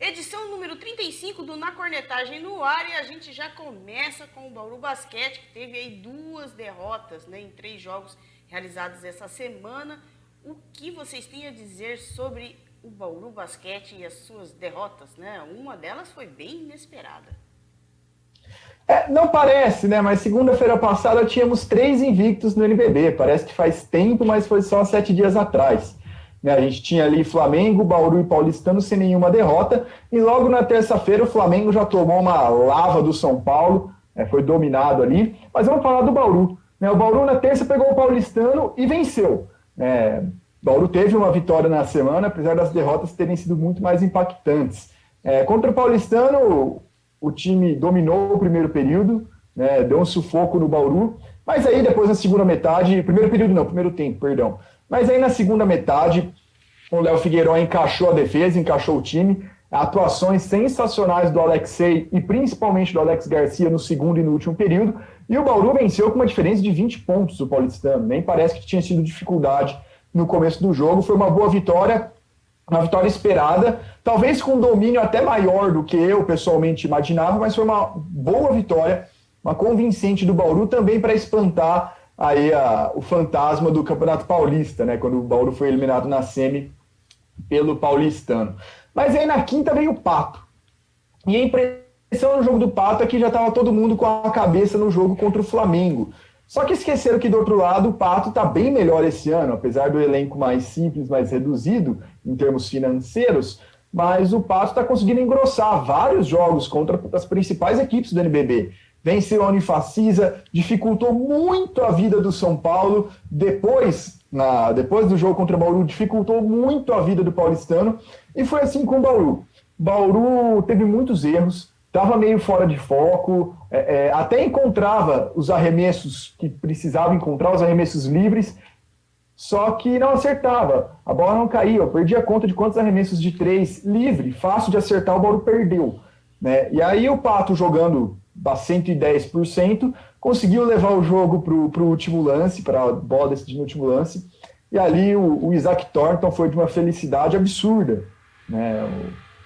Edição número 35 do Na Cornetagem no ar, e a gente já começa com o Bauru Basquete, que teve aí 2 derrotas, né, em 3 jogos realizados essa semana. O que vocês têm a dizer sobre o Bauru Basquete e as suas derrotas, né? Uma delas foi bem inesperada. Não parece, né? Mas segunda-feira passada tínhamos 3 invictos no NBB. Parece que faz tempo, mas foi só 7 dias atrás. A gente tinha ali Flamengo, Bauru e Paulistano sem nenhuma derrota. E logo na terça-feira o Flamengo já tomou uma lava do São Paulo, foi dominado ali. Mas vamos falar do Bauru. O Bauru na terça pegou o Paulistano e venceu. Bauru teve uma vitória na semana, apesar das derrotas terem sido muito mais impactantes. Contra o Paulistano, o time dominou o primeiro período, deu um sufoco no Bauru, mas aí depois na segunda metade, primeiro tempo, perdão. Mas aí na segunda metade, o Léo Figueiró encaixou a defesa, encaixou o time, atuações sensacionais do Alexei e principalmente do Alex Garcia no segundo e no último período, e o Bauru venceu com uma diferença de 20 pontos do Paulistano, nem parece que tinha sido dificuldade no começo do jogo, foi uma boa vitória, uma vitória esperada, talvez com um domínio até maior do que eu pessoalmente imaginava, mas foi uma boa vitória, uma convincente do Bauru também para espantar aí o fantasma do Campeonato Paulista, né, quando o Bauru foi eliminado na semi pelo Paulistano. Mas aí na quinta veio o Pato. E a impressão no jogo do Pato é que já estava todo mundo com a cabeça no jogo contra o Flamengo. Só que esqueceram que do outro lado o Pato está bem melhor esse ano, apesar do elenco mais simples, mais reduzido em termos financeiros, mas o Pato está conseguindo engrossar vários jogos contra as principais equipes do NBB. Venceu a Unifacisa, dificultou muito a vida do São Paulo, depois do jogo contra o Bauru, dificultou muito a vida do Paulistano, e foi assim com o Bauru. Bauru teve muitos erros, estava meio fora de foco, até encontrava os arremessos que precisava encontrar, os arremessos livres, só que não acertava, a bola não caía, eu perdi a conta de quantos arremessos de 3 livre, fácil de acertar, o Bauru perdeu. E aí o Pato jogando a 110%, conseguiu levar o jogo para o último lance, para a bola decidir no último lance, e ali o Isaac Thornton foi de uma felicidade absurda.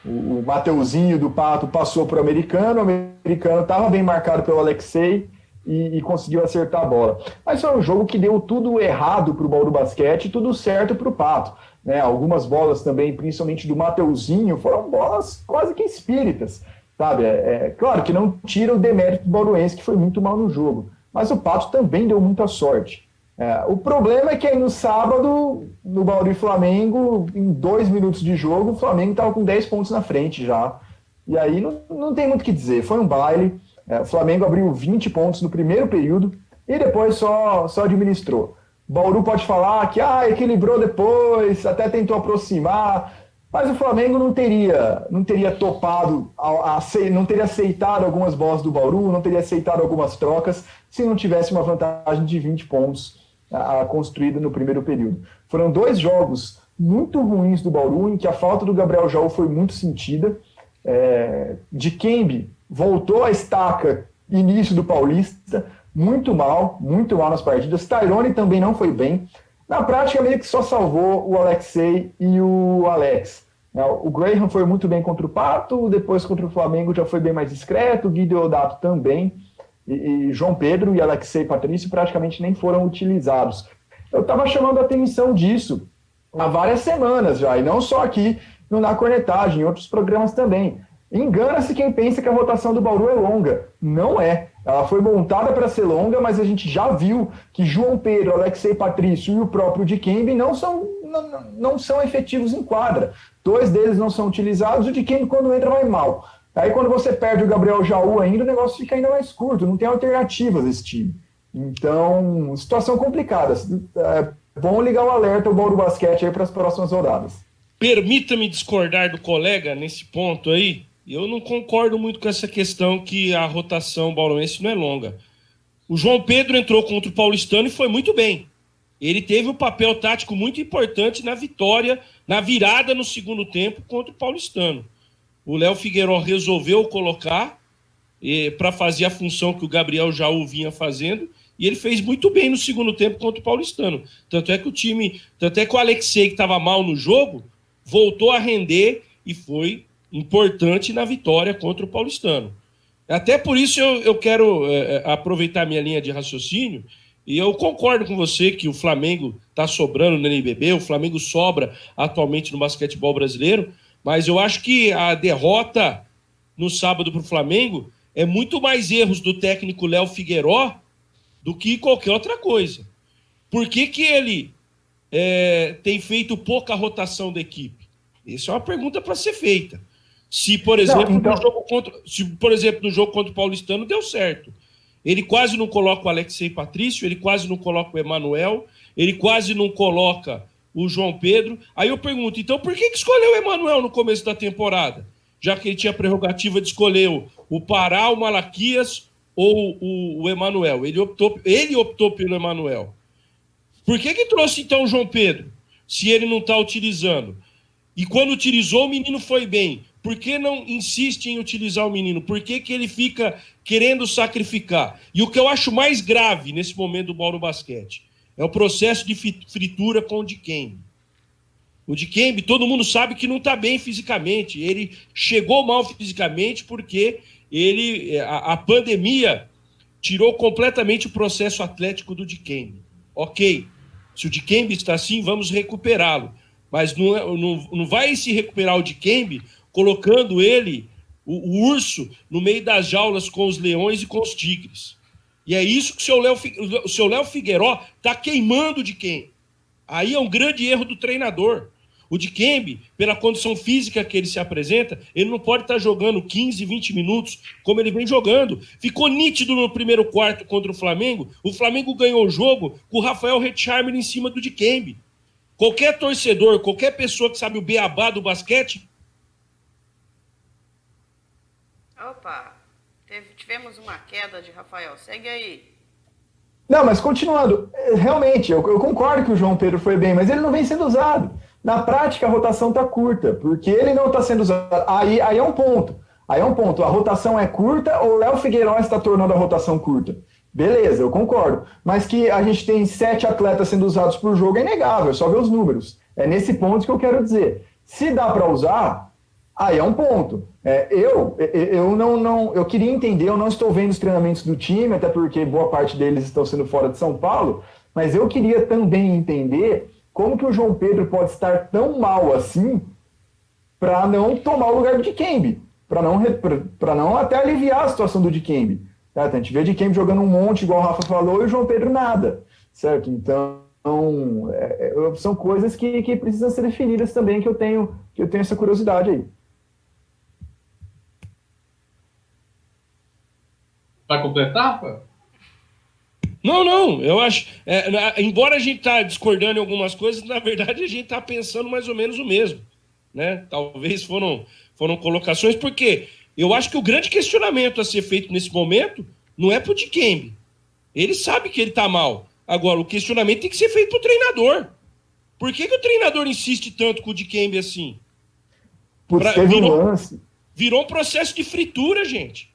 O Mateuzinho do Pato passou para o americano estava bem marcado pelo Alexei e conseguiu acertar a bola. Mas foi um jogo que deu tudo errado para o Bauru Basquete e tudo certo para o Pato. Algumas bolas também, principalmente do Mateuzinho, foram bolas quase que espíritas. Sabe? Claro que não tira o demérito do bauruense, que foi muito mal no jogo, mas o Pato também deu muita sorte. O problema é que aí no sábado, no Bauru e Flamengo, em 2 minutos de jogo, o Flamengo estava com 10 pontos na frente já, e aí não tem muito o que dizer, foi um baile. O Flamengo abriu 20 pontos no primeiro período e depois só administrou. O Bauru pode falar que equilibrou depois, até tentou aproximar, mas o Flamengo não teria topado, não teria aceitado algumas bolas do Bauru, não teria aceitado algumas trocas, se não tivesse uma vantagem de 20 pontos construída no primeiro período. Foram 2 jogos muito ruins do Bauru, em que a falta do Gabriel Jaú foi muito sentida. Dikembe voltou à estaca início do Paulista, muito mal nas partidas. Tyrone também não foi bem. Na prática, meio que só salvou o Alexei e o Alex. O Graham foi muito bem contra o Pato, depois contra o Flamengo já foi bem mais discreto, o Gui Deodato também, e João Pedro e Alexei Patrício praticamente nem foram utilizados. Eu estava chamando a atenção disso há várias semanas já, e não só aqui no Na Cornetagem, em outros programas também. Engana-se quem pensa que a rotação do Bauru é longa. Não é. Ela foi montada para ser longa, mas a gente já viu que João Pedro, Alexei Patrício e o próprio Dikembe não são efetivos em quadra. 2 deles não são utilizados, o Dikembe quando entra vai mal. Aí quando você perde o Gabriel Jaú ainda, o negócio fica ainda mais curto, não tem alternativas esse time. Então, situação complicada. É bom ligar o alerta ao Bauru Basquete aí para as próximas rodadas. Permita-me discordar do colega nesse ponto aí. Eu não concordo muito com essa questão que a rotação bauruense não é longa. O João Pedro entrou contra o Paulistano e foi muito bem. Ele teve um papel tático muito importante na vitória, na virada no segundo tempo contra o Paulistano. O Léo Figueiró resolveu colocar para fazer a função que o Gabriel Jaú vinha fazendo, e ele fez muito bem no segundo tempo contra o Paulistano. Tanto é que o Alexei, que estava mal no jogo, voltou a render e foi importante na vitória contra o Paulistano. Até por isso eu quero aproveitar minha linha de raciocínio, e eu concordo com você que o Flamengo está sobrando no NBB, o Flamengo sobra atualmente no basquetebol brasileiro, mas eu acho que a derrota no sábado para o Flamengo é muito mais erros do técnico Léo Figueiró do que qualquer outra coisa. Por que ele tem feito pouca rotação da equipe? Essa é uma pergunta para ser feita. Se, por exemplo, no jogo contra o Paulistano deu certo. Ele quase não coloca o Alexei Patrício, ele quase não coloca o Emanuel, ele quase não coloca o João Pedro. Aí eu pergunto, então por que escolheu o Emanuel no começo da temporada? Já que ele tinha a prerrogativa de escolher o Pará, o Malaquias ou o Emanuel. Ele optou pelo Emanuel. Por que trouxe então o João Pedro, se ele não está utilizando? E quando utilizou, o menino foi bem. Por que não insiste em utilizar o menino? Por que ele fica querendo sacrificar? E o que eu acho mais grave nesse momento do Bauru Basquete é o processo de fritura com o Dikembe. O Dikembe, todo mundo sabe que não está bem fisicamente. Ele chegou mal fisicamente porque a pandemia tirou completamente o processo atlético do Dikembe. Ok, se o Dikembe está assim, vamos recuperá-lo. Mas não vai se recuperar o Dikembe colocando ele, o urso, no meio das jaulas com os leões e com os tigres. E é isso que o seu Léo Figueiró está queimando o Dikembe. Aí é um grande erro do treinador. O Dikembe, pela condição física que ele se apresenta, ele não pode estar jogando 15, 20 minutos como ele vem jogando. Ficou nítido no primeiro quarto contra o Flamengo. O Flamengo ganhou o jogo com o Rafael Recharmer em cima do Dikembe. Qualquer torcedor, qualquer pessoa que sabe o beabá do basquete... Opa, tivemos uma queda de Rafael. Segue aí. Não, mas continuando, realmente, eu concordo que o João Pedro foi bem, mas ele não vem sendo usado. Na prática, a rotação está curta, porque ele não está sendo usado. Aí é um ponto. Aí é um ponto. A rotação é curta ou o Léo Figueiró está tornando a rotação curta? Beleza, eu concordo. Mas que a gente tem 7 atletas sendo usados por jogo é inegável, é só ver os números. É nesse ponto que eu quero dizer. Se dá para usar, aí é um ponto. Eu queria entender, eu não estou vendo os treinamentos do time, até porque boa parte deles estão sendo fora de São Paulo, mas eu queria também entender como que o João Pedro pode estar tão mal assim para não tomar o lugar do Dikembe, para não até aliviar a situação do Dikembe. Tá? A gente vê o Dikembe jogando um monte, igual o Rafa falou, e o João Pedro nada, certo? Então, são coisas que precisam ser definidas também, que eu tenho essa curiosidade aí. Vai completar, Rafa? Não, eu acho... embora a gente tá discordando em algumas coisas, na verdade a gente tá pensando mais ou menos o mesmo. Né? Talvez foram colocações, porque eu acho que o grande questionamento a ser feito nesse momento não é pro Dikembe. Ele sabe que ele tá mal. Agora, o questionamento tem que ser feito pro treinador. Por que o treinador insiste tanto com o Dikembe assim? Virou um processo de fritura, gente.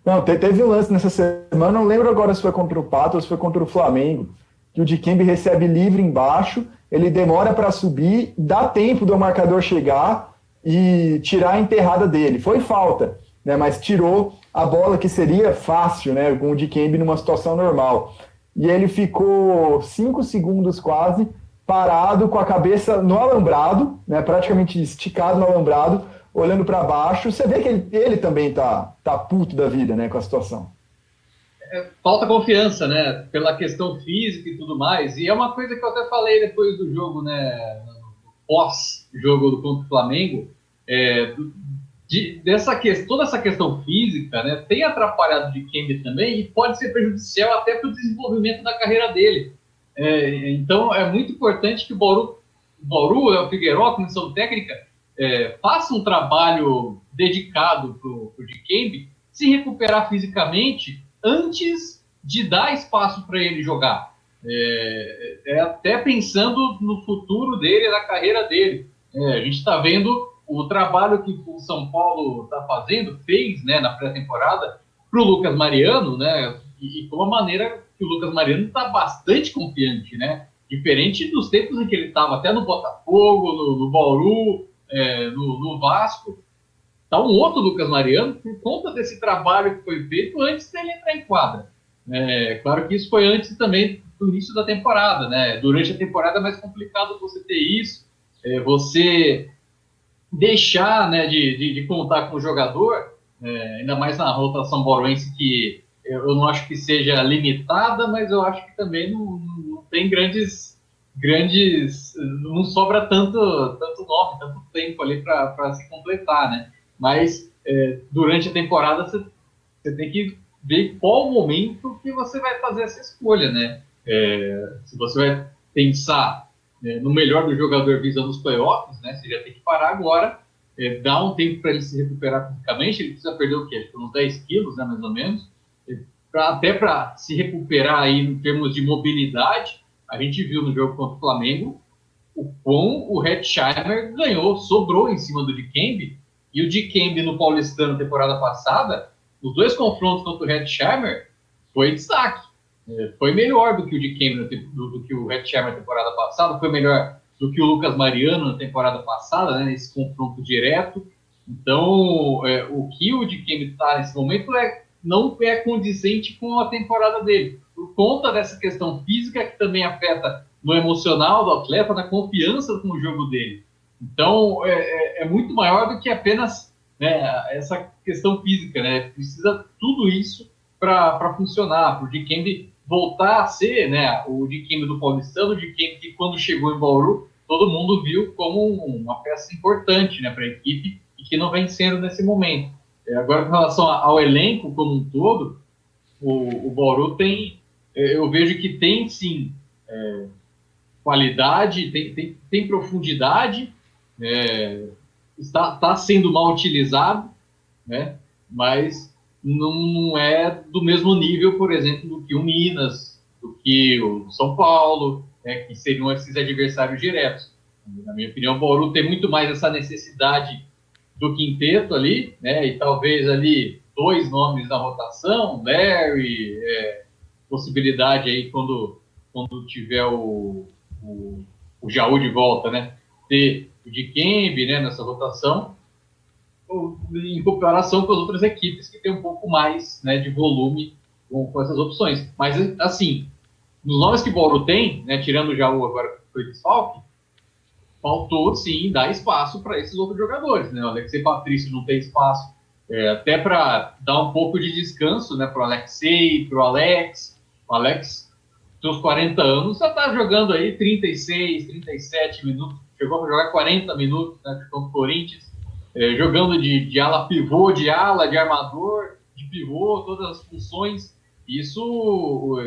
Não, teve um lance nessa semana, não lembro agora se foi contra o Pato ou se foi contra o Flamengo, que o Dikembe recebe livre embaixo, ele demora para subir, dá tempo do marcador chegar e tirar a enterrada dele. Foi falta, né, mas tirou a bola que seria fácil, né, com o Dikembe numa situação normal. E ele ficou 5 segundos quase parado com a cabeça no alambrado, né, praticamente esticado no alambrado, olhando para baixo. Você vê que ele também tá puto da vida, né, com a situação. Falta confiança, né, pela questão física e tudo mais. E é uma coisa que eu até falei depois do jogo, né, pós-jogo contra o Flamengo, toda essa questão física, né, tem atrapalhado o Dikembe também e pode ser prejudicial até para o desenvolvimento da carreira dele. Então é muito importante que o Bauru, o Figueiró, a comissão técnica, faça um trabalho dedicado para o Dikembe se recuperar fisicamente antes de dar espaço para ele jogar. Até pensando no futuro dele, na carreira dele. A gente está vendo o trabalho que o São Paulo fez, né, na pré-temporada para o Lucas Mariano, né, e com a maneira que o Lucas Mariano está bastante confiante, né, diferente dos tempos em que ele estava até no Botafogo, no Bauru, no Vasco. tá um outro Lucas Mariano por conta desse trabalho que foi feito antes dele entrar em quadra. Claro que isso foi antes também do início da temporada, né? Durante a temporada é mais complicado você ter isso, você deixar, né, de contar com o jogador, ainda mais na rotação bauruense, que eu não acho que seja limitada, mas eu acho que também não tem grandes, não sobra tanto nome, tanto tempo ali para se completar, né? Mas durante a temporada você tem que ver qual o momento que você vai fazer essa escolha, né? Se você vai pensar no melhor do jogador visando os playoffs, né? Você já tem que parar agora, dar um tempo para ele se recuperar fisicamente. Ele precisa perder o quê? Acho que uns 10 quilos, né, mais ou menos. Até para se recuperar aí em termos de mobilidade, a gente viu no jogo contra o Flamengo o quão o Hetzheimer sobrou em cima do Dikembe, e o Dikembe no Paulistano temporada passada, os 2 confrontos contra o Hetzheimer foi destaque. Foi melhor do que o Dikembe, do que o Hetzheimer na temporada passada, foi melhor do que o Lucas Mariano na temporada passada, né, nesse confronto direto. Então, o que o Dikembe está nesse momento não é condizente com a temporada dele, por conta dessa questão física que também afeta no emocional do atleta, na confiança com o jogo dele. Então, é muito maior do que apenas, né, essa questão física, né? Precisa tudo isso para funcionar, para o Dikembe voltar a ser, né, o Dikembe do Paulistano, o Dikembe que quando chegou em Bauru, todo mundo viu como uma peça importante, né, para a equipe, e que não vem sendo nesse momento. Agora, com relação ao elenco como um todo, o Bauru tem, eu vejo que tem sim qualidade, tem profundidade, está sendo mal utilizado, né? Mas não é do mesmo nível, por exemplo, do que o Minas, do que o São Paulo, né, que seriam esses adversários diretos. Na minha opinião, o Bauru tem muito mais essa necessidade do quinteto ali, né, e talvez ali 2 nomes na rotação, Larry, possibilidade aí quando tiver o Jaú de volta, né, ter o Dikembe, né, nessa rotação, em comparação com as outras equipes que tem um pouco mais, né, de volume com essas opções. Mas, assim, nos nomes que o Bauru tem, né, tirando o Jaú agora que foi desfalque, faltou, sim, dar espaço para esses outros jogadores, né? O Alexei Patrício não tem espaço, até para dar um pouco de descanso, né, para o Alexei, para o Alex. O Alex, seus 40 anos, já está jogando aí 36, 37 minutos, chegou a jogar 40 minutos, né, contra o Corinthians, jogando de ala pivô, de ala, de armador, de pivô, todas as funções. Isso,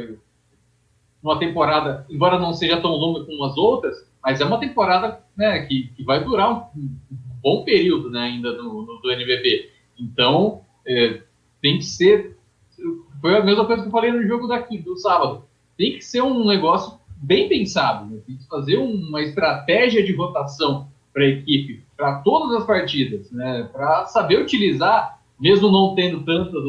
uma temporada, embora não seja tão longa como as outras, mas é uma temporada, né, que vai durar um bom período, né, ainda do NBB. Então, tem que ser... Foi a mesma coisa que eu falei no jogo do sábado. Tem que ser um negócio bem pensado, né? Tem que fazer uma estratégia de rotação para a equipe, para todas as partidas, né, para saber utilizar, mesmo não tendo tantas,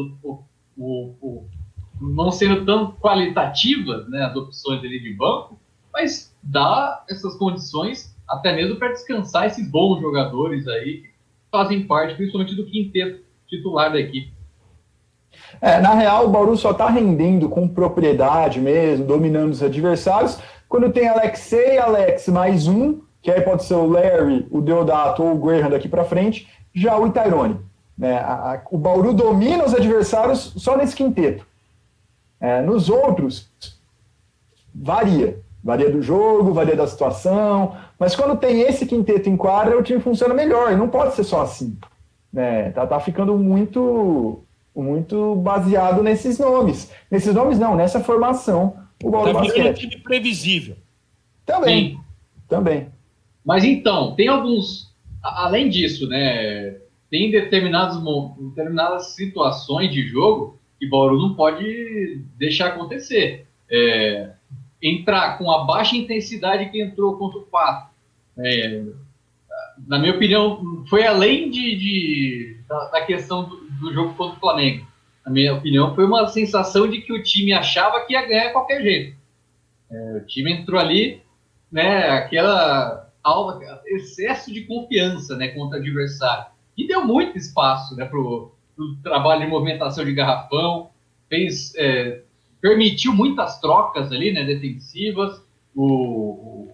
não sendo tão qualitativas, né, as opções ali de banco, mas dá essas condições até mesmo para descansar esses bons jogadores aí que fazem parte, principalmente do quinteto titular da equipe. Na real, o Bauru só está rendendo com propriedade mesmo, dominando os adversários, quando tem Alexei, Alex mais um, que aí pode ser o Larry, o Deodato ou o Guerra daqui para frente, já o Tyrone. Né? O Bauru domina os adversários só nesse quinteto. Nos outros, varia do jogo, varia da situação, mas quando tem esse quinteto em quadra, o time funciona melhor, e não pode ser só assim. Né? Tá ficando muito baseado nesses nomes. Nesses nomes não, nessa formação. O Bauru virando um time previsível. Também. Mas então, tem alguns... Além disso, né, tem determinadas situações de jogo que o Bauru não pode deixar acontecer. Entrar com a baixa intensidade que entrou contra o Pato. Na minha opinião, foi além da questão do jogo contra o Flamengo. Na minha opinião, foi uma sensação de que o time achava que ia ganhar de qualquer jeito. O time entrou ali, né, excesso de confiança, né, contra o adversário. e deu muito espaço, né, pro trabalho de movimentação de garrafão, permitiu muitas trocas ali, né, defensivas, o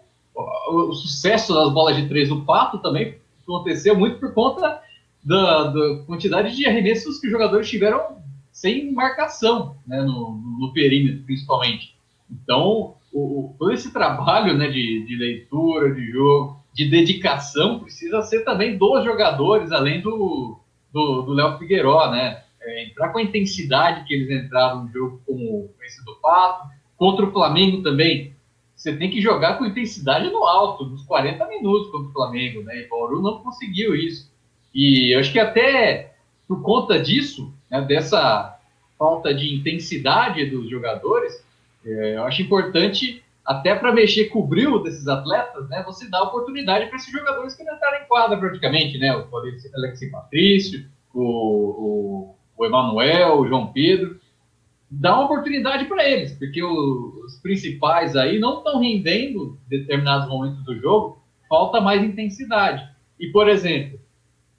sucesso das bolas de 3 do Pato também aconteceu muito por conta da quantidade de arremessos que os jogadores tiveram sem marcação, né, no perímetro, principalmente. Então, todo esse trabalho, né, de leitura, de jogo, de dedicação, precisa ser também dos jogadores, além do Léo Figueiró, né? Entrar com a intensidade que eles entraram no jogo, como esse do Pato. Contra o Flamengo também, você tem que jogar com intensidade no alto, nos 40 minutos contra o Flamengo, né? E o Bauru não conseguiu isso. E eu acho que até por conta disso, né, dessa falta de intensidade dos jogadores, eu acho importante, até para mexer com o brilho desses atletas, né, você dá oportunidade para esses jogadores que não entraram em quadra praticamente, né, o Alexis Patrício, o Emanuel, o João Pedro, dá uma oportunidade para eles, porque os principais aí não estão rendendo em determinados momentos do jogo, falta mais intensidade. E, por exemplo,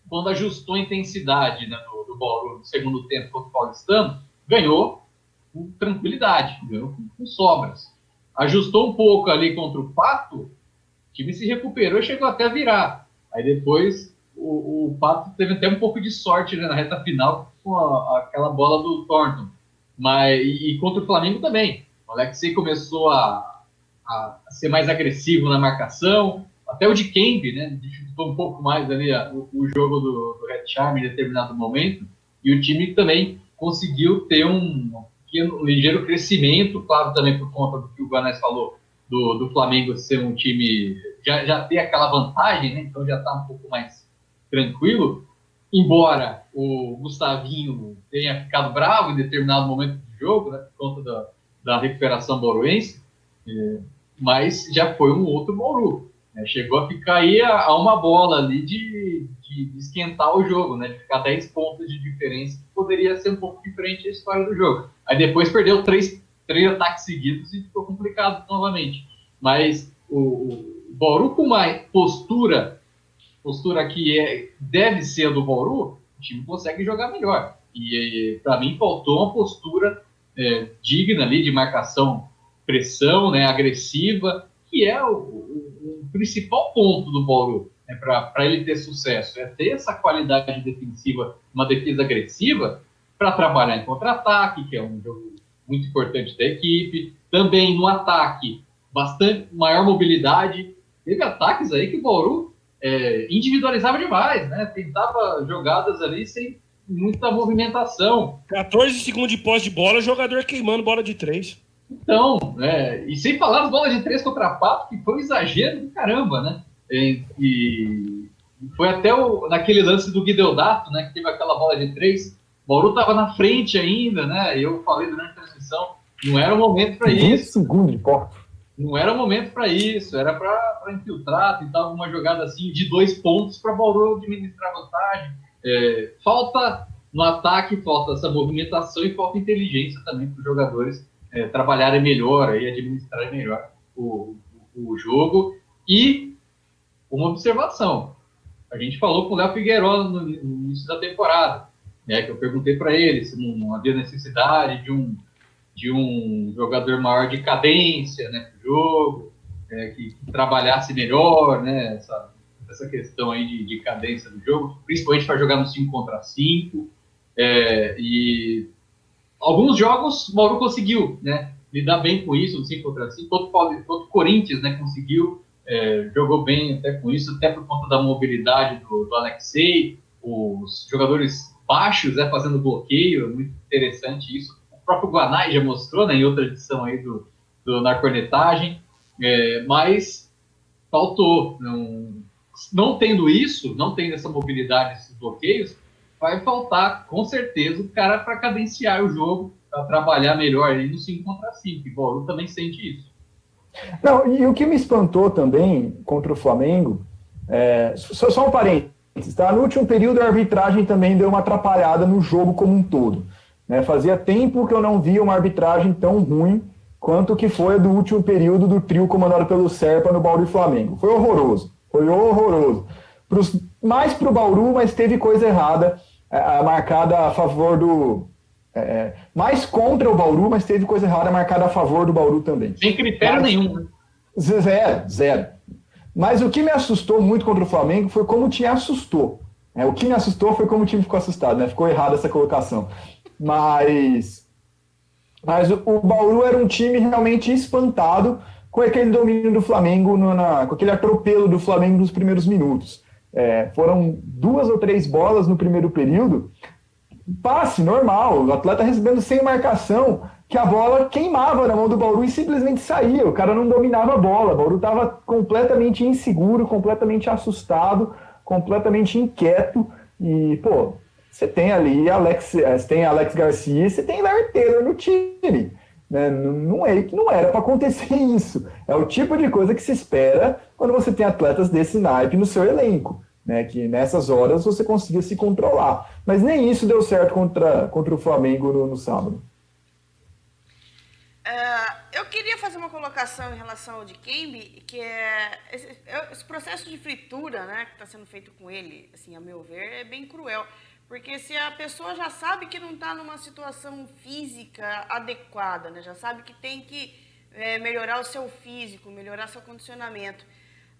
quando ajustou a intensidade, né, do Bauru no segundo tempo contra o Paulistano, ganhou com tranquilidade, ganhou com sobras. Ajustou um pouco ali contra o Pato, o time se recuperou e chegou até a virar. Aí depois o Pato teve até um pouco de sorte, né, na reta final com aquela bola do Thornton. E contra o Flamengo também. O Alexei começou a ser mais agressivo na marcação, até o Dikembe, né, dificultou um pouco mais ali o jogo do Red Charme em determinado momento, e o time também conseguiu ter um ligeiro crescimento, claro, também por conta do que o Guanais falou, do Flamengo ser um time, já ter aquela vantagem, né, então já está um pouco mais tranquilo, embora o Gustavinho tenha ficado bravo em determinado momento do jogo, né, por conta da recuperação bauruense, mas já foi um outro Bauru, né, chegou a ficar aí a uma bola ali de esquentar o jogo, né, de ficar 10 pontos de diferença, que poderia ser um pouco diferente a história do jogo. Aí depois perdeu três ataques seguidos e ficou complicado novamente. Mas o Bauru com uma postura que deve ser a do Bauru, o time consegue jogar melhor. E para mim faltou uma postura digna ali de marcação, pressão, né, agressiva, que é o principal ponto do Bauru, né, para ele ter sucesso. É ter essa qualidade defensiva, uma defesa agressiva, para trabalhar em contra-ataque, que é um jogo muito importante da equipe. Também no ataque, bastante maior mobilidade. Teve ataques aí que o Bauru individualizava demais, né? Tentava jogadas ali sem muita movimentação. 14 segundos de posse de bola, jogador queimando bola de 3. Então, e sem falar das bolas de 3 contra Pato, que foi um exagero do caramba, né? E foi até naquele lance do Guideodato, né? Que teve aquela bola de 3. O Bauru estava na frente ainda, né? Eu falei durante a transmissão, não era o momento para isso. 20 segundos de porta. Não era o momento para isso, era para infiltrar, tentar alguma jogada assim de 2 pontos para o Bauru administrar vantagem. Falta no ataque, falta essa movimentação e falta inteligência também para os jogadores trabalharem melhor, aí, administrarem melhor o jogo. E uma observação, a gente falou com o Léo Figueiró no início da temporada, né, que eu perguntei para ele se não havia necessidade de um jogador maior de cadência, né, para o jogo, que trabalhasse melhor, né, essa questão aí de cadência do jogo, principalmente para jogar no 5 contra 5, e alguns jogos o Bauru conseguiu, né, lidar bem com isso, no 5 contra 5, todo o Corinthians, né, conseguiu, jogou bem até com isso, até por conta da mobilidade do Alexei, os jogadores baixos, fazendo bloqueio, é muito interessante isso. O próprio Guanais já mostrou, né, em outra edição aí na cornetagem, mas faltou. Não tendo isso, não tendo essa mobilidade, esses bloqueios, vai faltar, com certeza, o cara para cadenciar o jogo, para trabalhar melhor ali no 5 contra 5. E o Bauru também sente isso. Não, e o que me espantou também contra o Flamengo, só um parênteses, tá? No último período a arbitragem também deu uma atrapalhada no jogo como um todo. Né? Fazia tempo que eu não via uma arbitragem tão ruim quanto que foi a do último período do trio comandado pelo Serpa no Bauru e Flamengo. Foi horroroso. mais para o Bauru, mas teve coisa errada, marcada a favor do... mais contra o Bauru, mas teve coisa errada marcada a favor do Bauru também. Sem critério nenhum, né? Zero. Mas o que me assustou muito contra o Flamengo foi como o time assustou. O que me assustou foi como o time ficou assustado, né? Ficou errada essa colocação. Mas o Bauru era um time realmente espantado com aquele domínio do Flamengo, com aquele atropelo do Flamengo nos primeiros minutos. Foram 2 ou 3 bolas no primeiro período, passe normal, o atleta recebendo sem marcação, que a bola queimava na mão do Bauru e simplesmente saía, o cara não dominava a bola, o Bauru estava completamente inseguro, completamente assustado, completamente inquieto, e, pô, você tem ali Alex Garcia, você tem Larry Taylor no time, né? Não era para acontecer isso, é o tipo de coisa que se espera quando você tem atletas desse naipe no seu elenco, né? Que nessas horas você consiga se controlar, mas nem isso deu certo contra o Flamengo no sábado. Eu queria fazer uma colocação em relação ao Dikembe, que esse processo de fritura, né, que está sendo feito com ele, assim, a meu ver, é bem cruel. Porque se a pessoa já sabe que não está numa situação física adequada, né, já sabe que tem que melhorar o seu físico, melhorar seu condicionamento,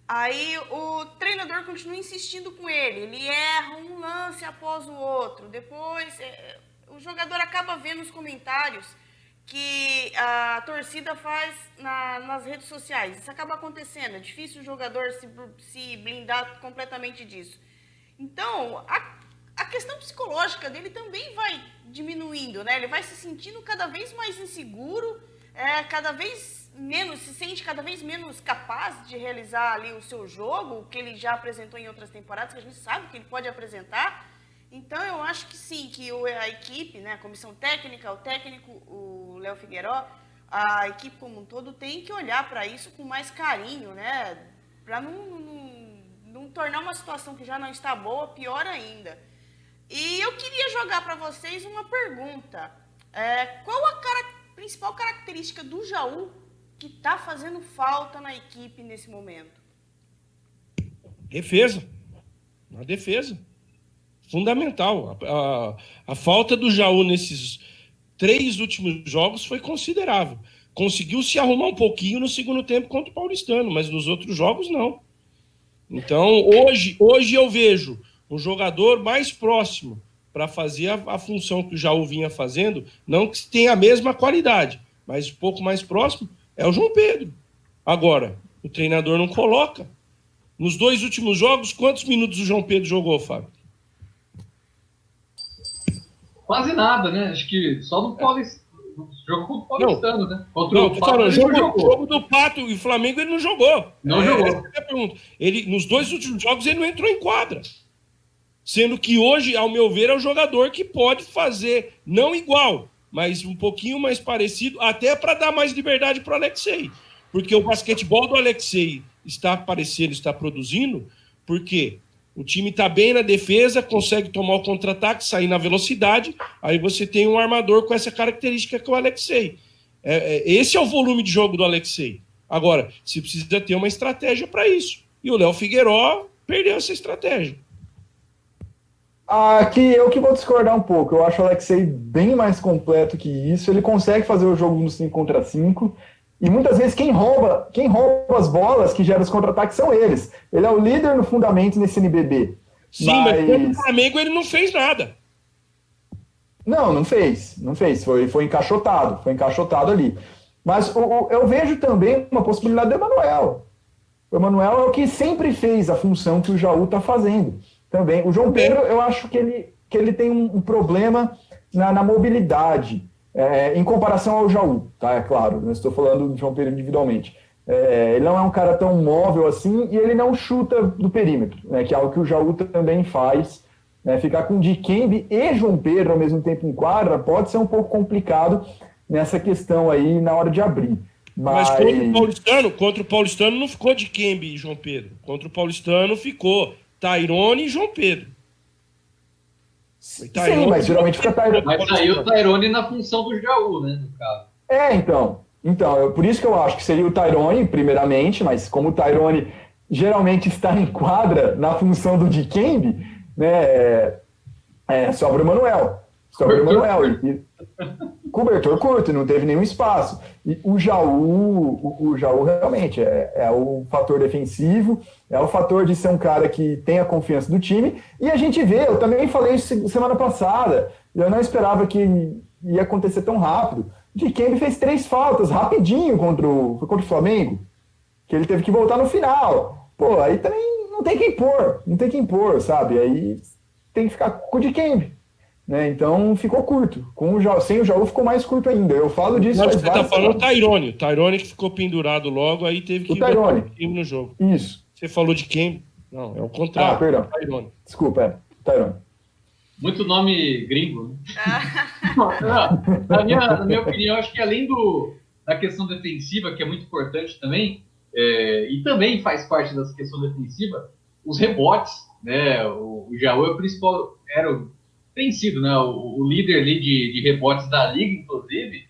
aí o treinador continua insistindo com ele erra um lance após o outro, depois o jogador acaba vendo os comentários que a torcida faz nas redes sociais. Isso acaba acontecendo, é difícil o jogador se blindar completamente disso. Então, a questão psicológica dele também vai diminuindo, né? Ele vai se sentindo cada vez mais inseguro, se sente cada vez menos capaz de realizar ali o seu jogo, que ele já apresentou em outras temporadas, que a gente sabe que ele pode apresentar. Então, eu acho que sim, que a equipe, né, a comissão técnica, o técnico, o Léo Figueiró, a equipe como um todo tem que olhar para isso com mais carinho, né, para não tornar uma situação que já não está boa, pior ainda. E eu queria jogar para vocês uma pergunta. Qual a principal característica do Jaú que está fazendo falta na equipe nesse momento? Defesa. A defesa. Fundamental. A falta do Jaú nesses 3 últimos jogos foi considerável. Conseguiu se arrumar um pouquinho no segundo tempo contra o Paulistano, mas nos outros jogos não. Então, hoje eu vejo um jogador mais próximo para fazer a função que o Jaú vinha fazendo, não que tenha a mesma qualidade, mas um pouco mais próximo, é o João Pedro. Agora, o treinador não coloca. Nos 2 últimos jogos, quantos minutos o João Pedro jogou, Fábio? Quase nada, né? Acho que só no Paulistano. Jogo contra o Paulistano, né? Contra o Pato, ele jogo do Pato e o Flamengo ele não jogou. Não jogou. Essa é a pergunta. Nos 2 últimos jogos ele não entrou em quadra. Sendo que hoje, ao meu ver, é o jogador que pode fazer, não igual, mas um pouquinho mais parecido, até para dar mais liberdade para o Alexei. Porque o basquetebol do Alexei está aparecendo, está produzindo, porque o time está bem na defesa, consegue tomar o contra-ataque, sair na velocidade, aí você tem um armador com essa característica que é o Alexei. Esse é o volume de jogo do Alexei. Agora, você precisa ter uma estratégia para isso. E o Léo Figueiró perdeu essa estratégia. Aqui eu que vou discordar um pouco. Eu acho o Alexei bem mais completo que isso. Ele consegue fazer o jogo no 5 contra 5. E muitas vezes quem rouba as bolas que geram os contra-ataques são eles. Ele é o líder no fundamento nesse NBB. Sim, mas contra o Flamengo ele não fez nada. Não fez. Foi encaixotado ali. Mas eu vejo também uma possibilidade do Emanuel. O Emanuel é o que sempre fez a função que o Jaú está fazendo. Também. O João Pedro, eu acho que ele tem um problema na mobilidade, em comparação ao Jaú, tá? É claro, não estou falando do João Pedro individualmente. Ele não é um cara tão móvel assim e ele não chuta do perímetro, né? Que é algo que o Jaú também faz. Né? Ficar com Dikembe e João Pedro ao mesmo tempo em quadra pode ser um pouco complicado nessa questão aí na hora de abrir. Mas contra o Paulistano não ficou Dikembe e João Pedro. Contra o Paulistano ficou Tairone e João Pedro. Sim, mas geralmente fica Tairone. Mas saiu o Tairone na função do Jaú, né, no caso. Então, por isso que eu acho que seria o Tairone, primeiramente, mas como o Tairone geralmente está em quadra na função do Dikembe, né, sobra o Manuel. Cobertor curto, não teve nenhum espaço. E o Jaú realmente é o fator defensivo, é o fator de ser um cara que tem a confiança do time. E a gente vê, eu também falei isso semana passada, eu não esperava que ia acontecer tão rápido. O Dikembe fez 3 faltas rapidinho contra o Flamengo, que ele teve que voltar no final. Pô, aí também não tem quem pôr, sabe? Aí tem que ficar com o Dikembe. Né? Então ficou curto. Sem o Jaú ficou mais curto ainda. Eu falo disso. Mas você está falando o Tairone que ficou pendurado logo, aí teve que botar o Dikembe no jogo. Isso. Você falou de quem? Não, é o contrário. Perdão. Tairone. Desculpa, Tairone. Muito nome gringo. Na minha opinião, acho que além da questão defensiva, que é muito importante também, e também faz parte dessa questão defensiva, os rebotes, né? O Jaú é o principal, tem sido, né, o líder ali de rebotes da liga, inclusive,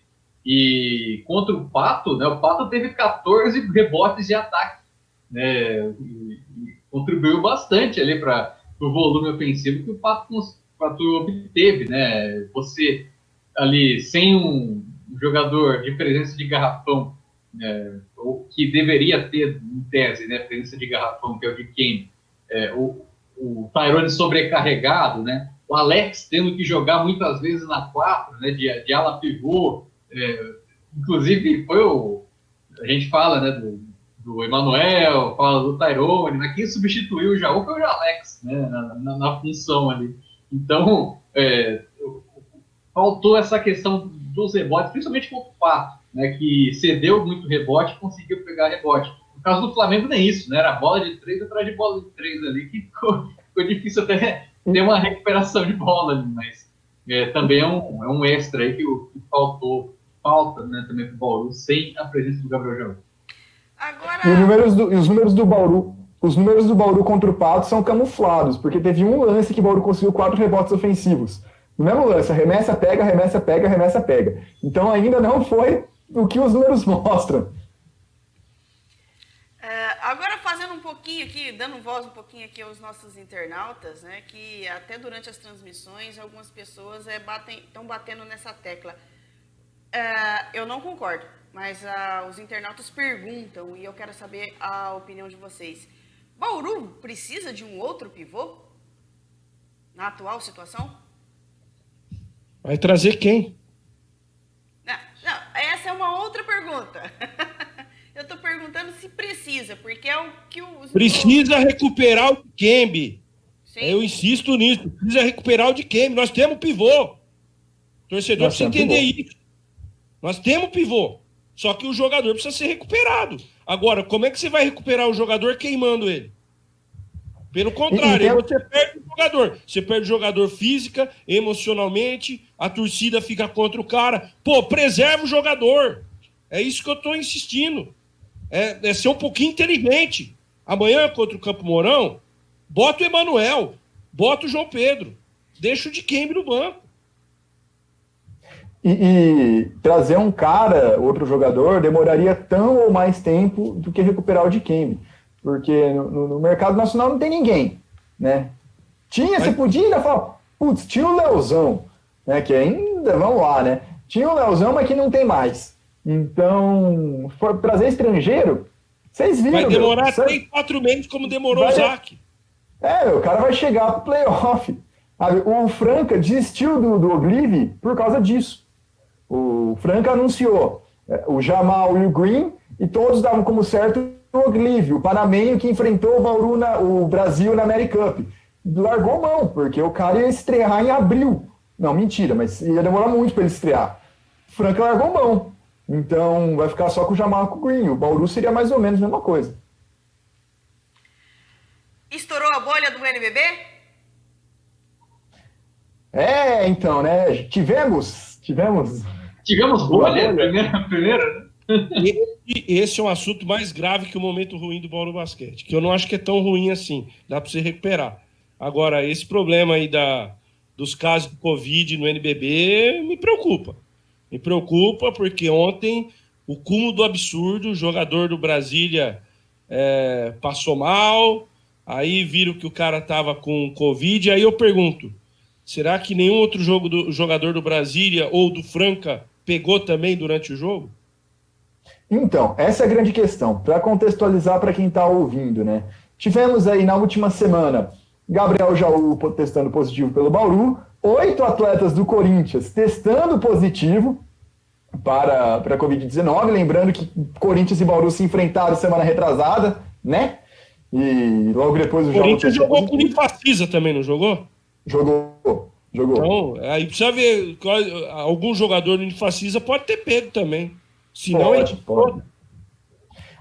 e contra o Pato, né, o Pato teve 14 rebotes de ataque, né, e contribuiu bastante ali para o volume ofensivo que o Pato obteve, né, você ali sem um jogador de presença de garrafão, ou que deveria ter, em tese, né, presença de garrafão, que é o Dikembe, o Tairone sobrecarregado, né, o Alex tendo que jogar muitas vezes na 4, né, de ala pivô, inclusive a gente fala, né, do Emanuel, fala do Tairone, né, quem substituiu o Jaú foi o Alex, né, na função ali. Então, faltou essa questão dos rebotes, principalmente contra o Pato, né, que cedeu muito rebote e conseguiu pegar rebote. No caso do Flamengo, nem isso, né, era bola de 3 atrás de bola de 3 ali, que ficou difícil até ter uma recuperação de bola ali, mas também é um extra aí que falta, né, também pro Bauru, sem a presença do Gabriel Jaú. Agora... E os números do Bauru contra o Pato são camuflados, porque teve um lance que o Bauru conseguiu 4 rebotes ofensivos. No mesmo lance, arremessa, pega, arremessa, pega, arremessa, pega. Então ainda não foi o que os números mostram. Agora fazendo um pouquinho aqui, dando voz um pouquinho aqui aos nossos internautas, né, que até durante as transmissões algumas pessoas estão batendo nessa tecla. Eu não concordo, mas os internautas perguntam e eu quero saber a opinião de vocês. Bauru precisa de um outro pivô na atual situação? Vai trazer quem? Não, essa é uma outra pergunta. Eu estou perguntando se precisa, porque é o que os... Precisa recuperar o Dikembe. Eu insisto nisso. Precisa recuperar o Dikembe. Nós temos pivô. Torcedor precisa entender isso. Nós temos pivô. Só que o jogador precisa ser recuperado. Agora, como é que você vai recuperar o jogador queimando ele? Pelo contrário, você perde o jogador. Você perde o jogador física, emocionalmente, a torcida fica contra o cara. Pô, preserva o jogador. É isso que eu estou insistindo. É ser um pouquinho inteligente. Amanhã, contra o Campo Mourão, bota o Emanuel, bota o João Pedro, deixa o Dikembe no banco. E trazer um cara, outro jogador, demoraria tão ou mais tempo do que recuperar o Dikembe. Porque no mercado nacional não tem ninguém, né? Você podia ainda falar, putz, tinha o Leozão, né? Que ainda, vamos lá, né? Tinha o Leozão, mas que não tem mais. Então, trazer estrangeiro, vocês viram. Vai demorar 3, 4 meses, como demorou o Zac. O cara vai chegar pro playoff. O Franca desistiu do Oblivi por causa disso. O Franca anunciou o Jamal e o Green, e todos davam como certo o Oblivi, o panamenho que enfrentou o Bauru, o Brasil na American Cup. Largou mão, porque o cara ia estrear em abril. Não, mentira, mas ia demorar muito para ele estrear. O Franca largou mão. Então, vai ficar só com o Jamal e com o Green. O Bauru seria mais ou menos a mesma coisa. Estourou a bolha do NBB? Então, né? Tivemos bolha, primeira, né? Esse é um assunto mais grave que o momento ruim do Bauru Basquete, que eu não acho que é tão ruim assim. Dá para você recuperar. Agora, esse problema aí dos casos de Covid no NBB me preocupa. Me preocupa porque ontem o cúmulo do absurdo, o jogador do Brasília passou mal, aí viram que o cara estava com Covid, aí eu pergunto, será que nenhum outro jogador do Brasília ou do Franca pegou também durante o jogo? Então, essa é a grande questão. Para contextualizar para quem está ouvindo, né? Tivemos aí na última semana Gabriel Jaú testando positivo pelo Bauru, 8 atletas do Corinthians testando positivo para a Covid-19. Lembrando que Corinthians e Bauru se enfrentaram semana retrasada, né? E logo depois o Corinthians jogou com o Unifacisa também, não jogou? Jogou. Então, aí precisa ver, algum jogador do Unifacisa pode ter pego também. Senão pode.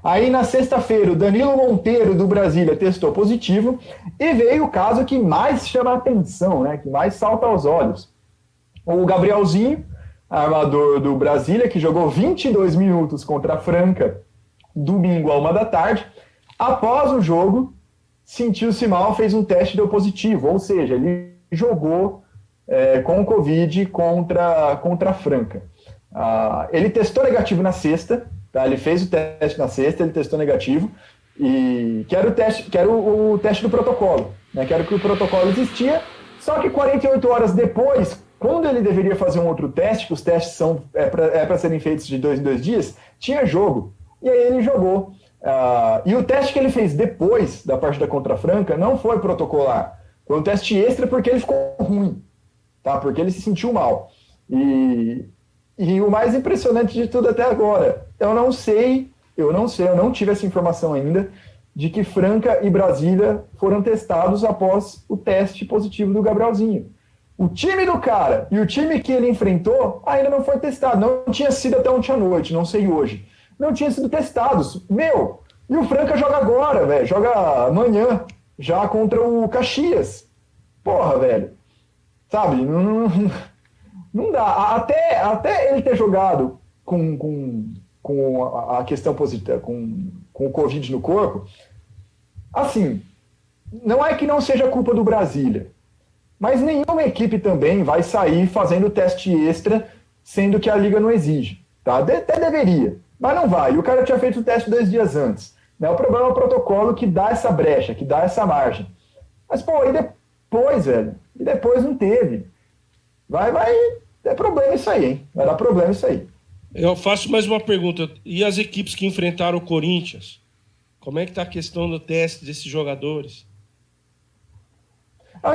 Aí na sexta-feira, o Danilo Monteiro do Brasília testou positivo e veio o caso que mais chama a atenção, né? Que mais salta aos olhos. O Gabrielzinho, armador do Brasília, que jogou 22 minutos contra a Franca, domingo à 1h, após o jogo, sentiu-se mal, fez um teste e deu positivo, ou seja, ele jogou com o Covid contra a Franca. Ele testou negativo na sexta, tá? Ele fez o teste na sexta, ele testou negativo, e que era o teste do protocolo, né? Que era que o protocolo existia, só que 48 horas depois, quando ele deveria fazer um outro teste, que os testes são para serem feitos de 2 em 2 dias, tinha jogo, e aí ele jogou. E o teste que ele fez depois da partida contra a Franca não foi protocolar, foi um teste extra porque ele ficou ruim, tá? Porque ele se sentiu mal. E o mais impressionante de tudo até agora, eu não tive essa informação ainda, de que Franca e Brasília foram testados após o teste positivo do Gabrielzinho. O time do cara e o time que ele enfrentou ainda não foi testado, não tinha sido até ontem à noite, não sei hoje. Não tinha sido testados. E o Franca joga agora, velho, joga amanhã, já contra o Caxias. Porra, velho, sabe, não dá. Até ele ter jogado com a questão positiva, com o Covid no corpo, assim, não é que não seja culpa do Brasília, mas nenhuma equipe também vai sair fazendo teste extra, sendo que a liga não exige, tá? Até deveria, mas não vai. O cara tinha feito o teste 2 dias antes, né? O problema é o protocolo que dá essa brecha, que dá essa margem. Mas, pô, e depois, velho? E depois não teve. Vai, é problema isso aí, hein? Vai dar problema isso aí. Eu faço mais uma pergunta. E as equipes que enfrentaram o Corinthians? Como é que está a questão do teste desses jogadores?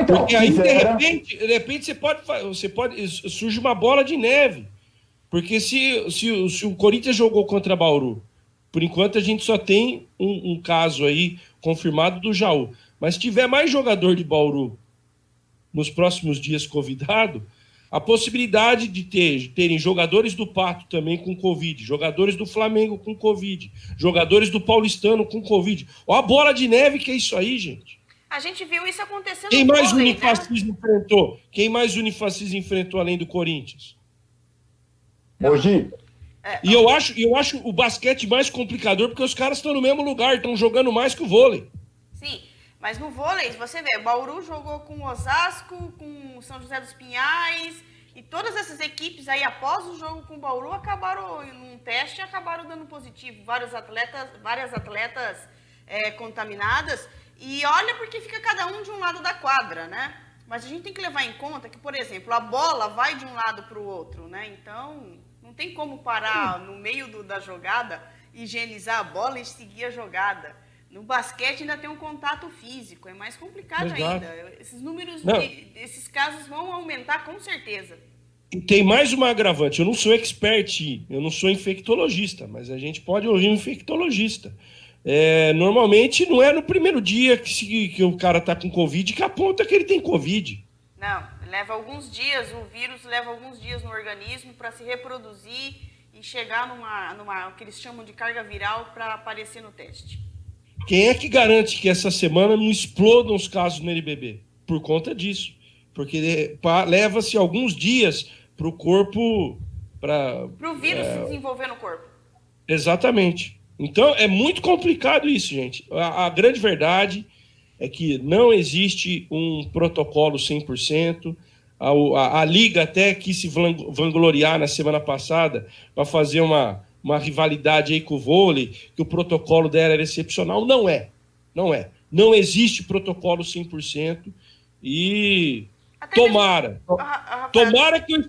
Então, porque aí, de repente você pode surge uma bola de neve. Porque se o Corinthians jogou contra Bauru, por enquanto a gente só tem um caso aí confirmado do Jaú. Mas se tiver mais jogador de Bauru nos próximos dias convidado, a possibilidade de terem jogadores do Pato também com Covid, jogadores do Flamengo com Covid, jogadores do Paulistano com Covid. Olha a bola de neve que é isso aí, gente. A gente viu isso acontecendo. Quem mais o Unifacisa enfrentou? Quem mais o Unifacisa enfrentou além do Corinthians? Mogi. E eu acho o basquete mais complicador porque os caras estão no mesmo lugar, estão jogando mais que o vôlei. Sim, mas no vôlei, você vê, o Bauru jogou com o Osasco, com o São José dos Pinhais, e todas essas equipes aí, após o jogo com o Bauru, acabaram num teste e acabaram dando positivo. Várias atletas contaminadas. E olha porque fica cada um de um lado da quadra, né? Mas a gente tem que levar em conta que, por exemplo, a bola vai de um lado para o outro, né? Então, não tem como parar no meio da jogada, higienizar a bola e seguir a jogada. No basquete ainda tem um contato físico, é mais complicado ainda. Esses números, esses casos vão aumentar com certeza. E tem mais uma agravante, eu não sou expert, eu não sou infectologista, mas a gente pode ouvir um infectologista. Normalmente não é no primeiro dia que o cara está com Covid que aponta que ele tem Covid. Não, leva alguns dias, o vírus leva alguns dias no organismo para se reproduzir e chegar numa o que eles chamam de carga viral para aparecer no teste. Quem é que garante que essa semana não explodam os casos no NBB? Por conta disso. Porque leva-se alguns dias para o corpo... Para o vírus se desenvolver no corpo. Exatamente. Então, é muito complicado isso, gente. A grande verdade é que não existe um protocolo 100%. A Liga até quis se vangloriar na semana passada para fazer uma uma rivalidade aí com o vôlei, que o protocolo dela era excepcional. Não é. Não existe protocolo 100% e Até tomara. mesmo, Rafael, Tomara que eu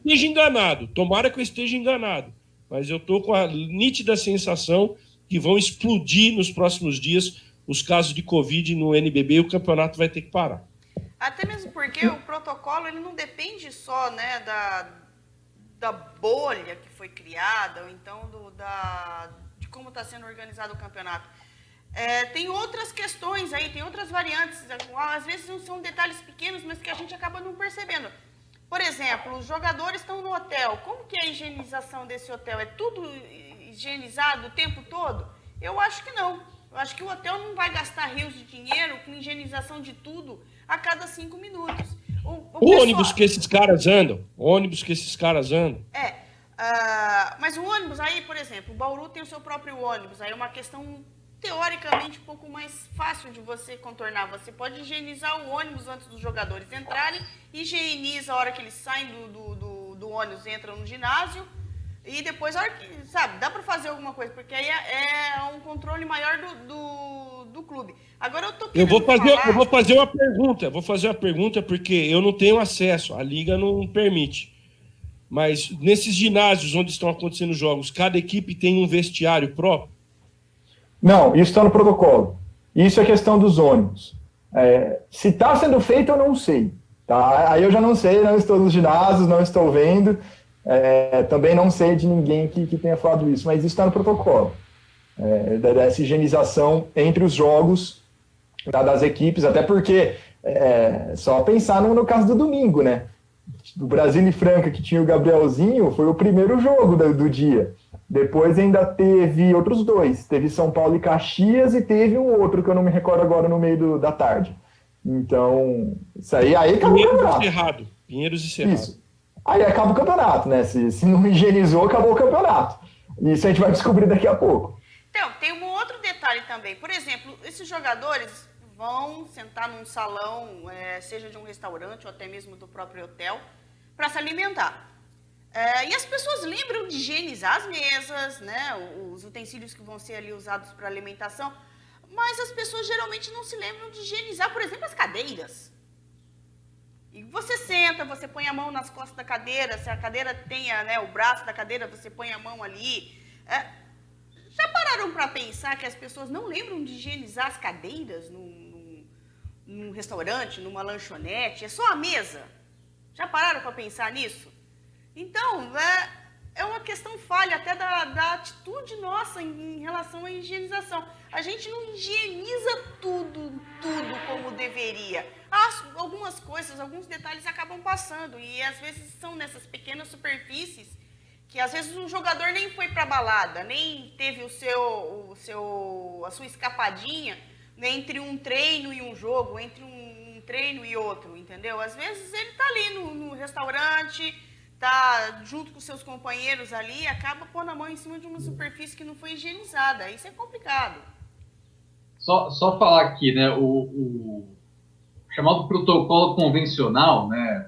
esteja enganado. Mas eu estou com a nítida sensação que vão explodir nos próximos dias os casos de Covid no NBB e o campeonato vai ter que parar. até mesmo porque o protocolo ele não depende só, né, da bolha que foi criada, ou então de como está sendo organizado o campeonato. Tem outras questões aí, tem outras variantes, às vezes não são detalhes pequenos, mas que a gente acaba não percebendo. Por exemplo, os jogadores estão no hotel, como que é a higienização desse hotel? É tudo higienizado o tempo todo? Eu acho que não. Eu acho que o hotel não vai gastar rios de dinheiro com higienização de tudo a cada 5 minutos. O ônibus que esses caras andam. Mas o ônibus aí, por exemplo, o Bauru tem o seu próprio ônibus, aí é uma questão teoricamente um pouco mais fácil de você contornar. Você pode higienizar o ônibus antes dos jogadores entrarem, higieniza a hora que eles saem do ônibus, entram no ginásio, e depois, a hora que, sabe, dá para fazer alguma coisa, porque aí é um controle maior do clube. Agora eu vou fazer uma pergunta porque eu não tenho acesso, a liga não permite. Mas nesses ginásios onde estão acontecendo jogos, cada equipe tem um vestiário próprio? Não, isso está no protocolo. Isso é questão dos ônibus. Se está sendo feito, eu não sei. Tá? Aí eu já não sei, não estou nos ginásios, não estou vendo. Também não sei de ninguém que tenha falado isso, mas isso está no protocolo. Dessa higienização entre os jogos das equipes, até porque só pensar no caso do domingo, né? Do Brasília e Franca, que tinha o Gabrielzinho, foi o primeiro jogo do dia. Depois ainda teve outros dois. Teve São Paulo e Caxias e teve um outro que eu não me recordo agora no meio da tarde. Então, isso aí acabou o campeonato. Pinheiros e Cerrado. Isso. Aí acaba o campeonato, né? Se não higienizou, acabou o campeonato. Isso a gente vai descobrir daqui a pouco. Então, tem um outro detalhe também. Por exemplo, esses jogadores vão sentar num salão, seja de um restaurante ou até mesmo do próprio hotel, para se alimentar. E as pessoas lembram de higienizar as mesas, né? Os utensílios que vão ser ali usados para alimentação, mas as pessoas geralmente não se lembram de higienizar, por exemplo, as cadeiras. E você senta, você põe a mão nas costas da cadeira, se a cadeira tenha, né, o braço da cadeira, você põe a mão ali. Já pararam para pensar que as pessoas não lembram de higienizar as cadeiras num restaurante, numa lanchonete? É só a mesa. Já pararam para pensar nisso? Então, é uma questão falha até da atitude nossa em relação à higienização. A gente não higieniza tudo como deveria. Algumas coisas, alguns detalhes acabam passando e às vezes são nessas pequenas superfícies que às vezes um jogador nem foi para balada, nem teve a sua escapadinha, né, entre um treino e um jogo, entre um treino e outro, entendeu? Às vezes ele está ali no restaurante, tá junto com seus companheiros ali, acaba pondo a mão em cima de uma superfície que não foi higienizada. Isso é complicado. Só falar aqui, né, o chamado protocolo convencional, né,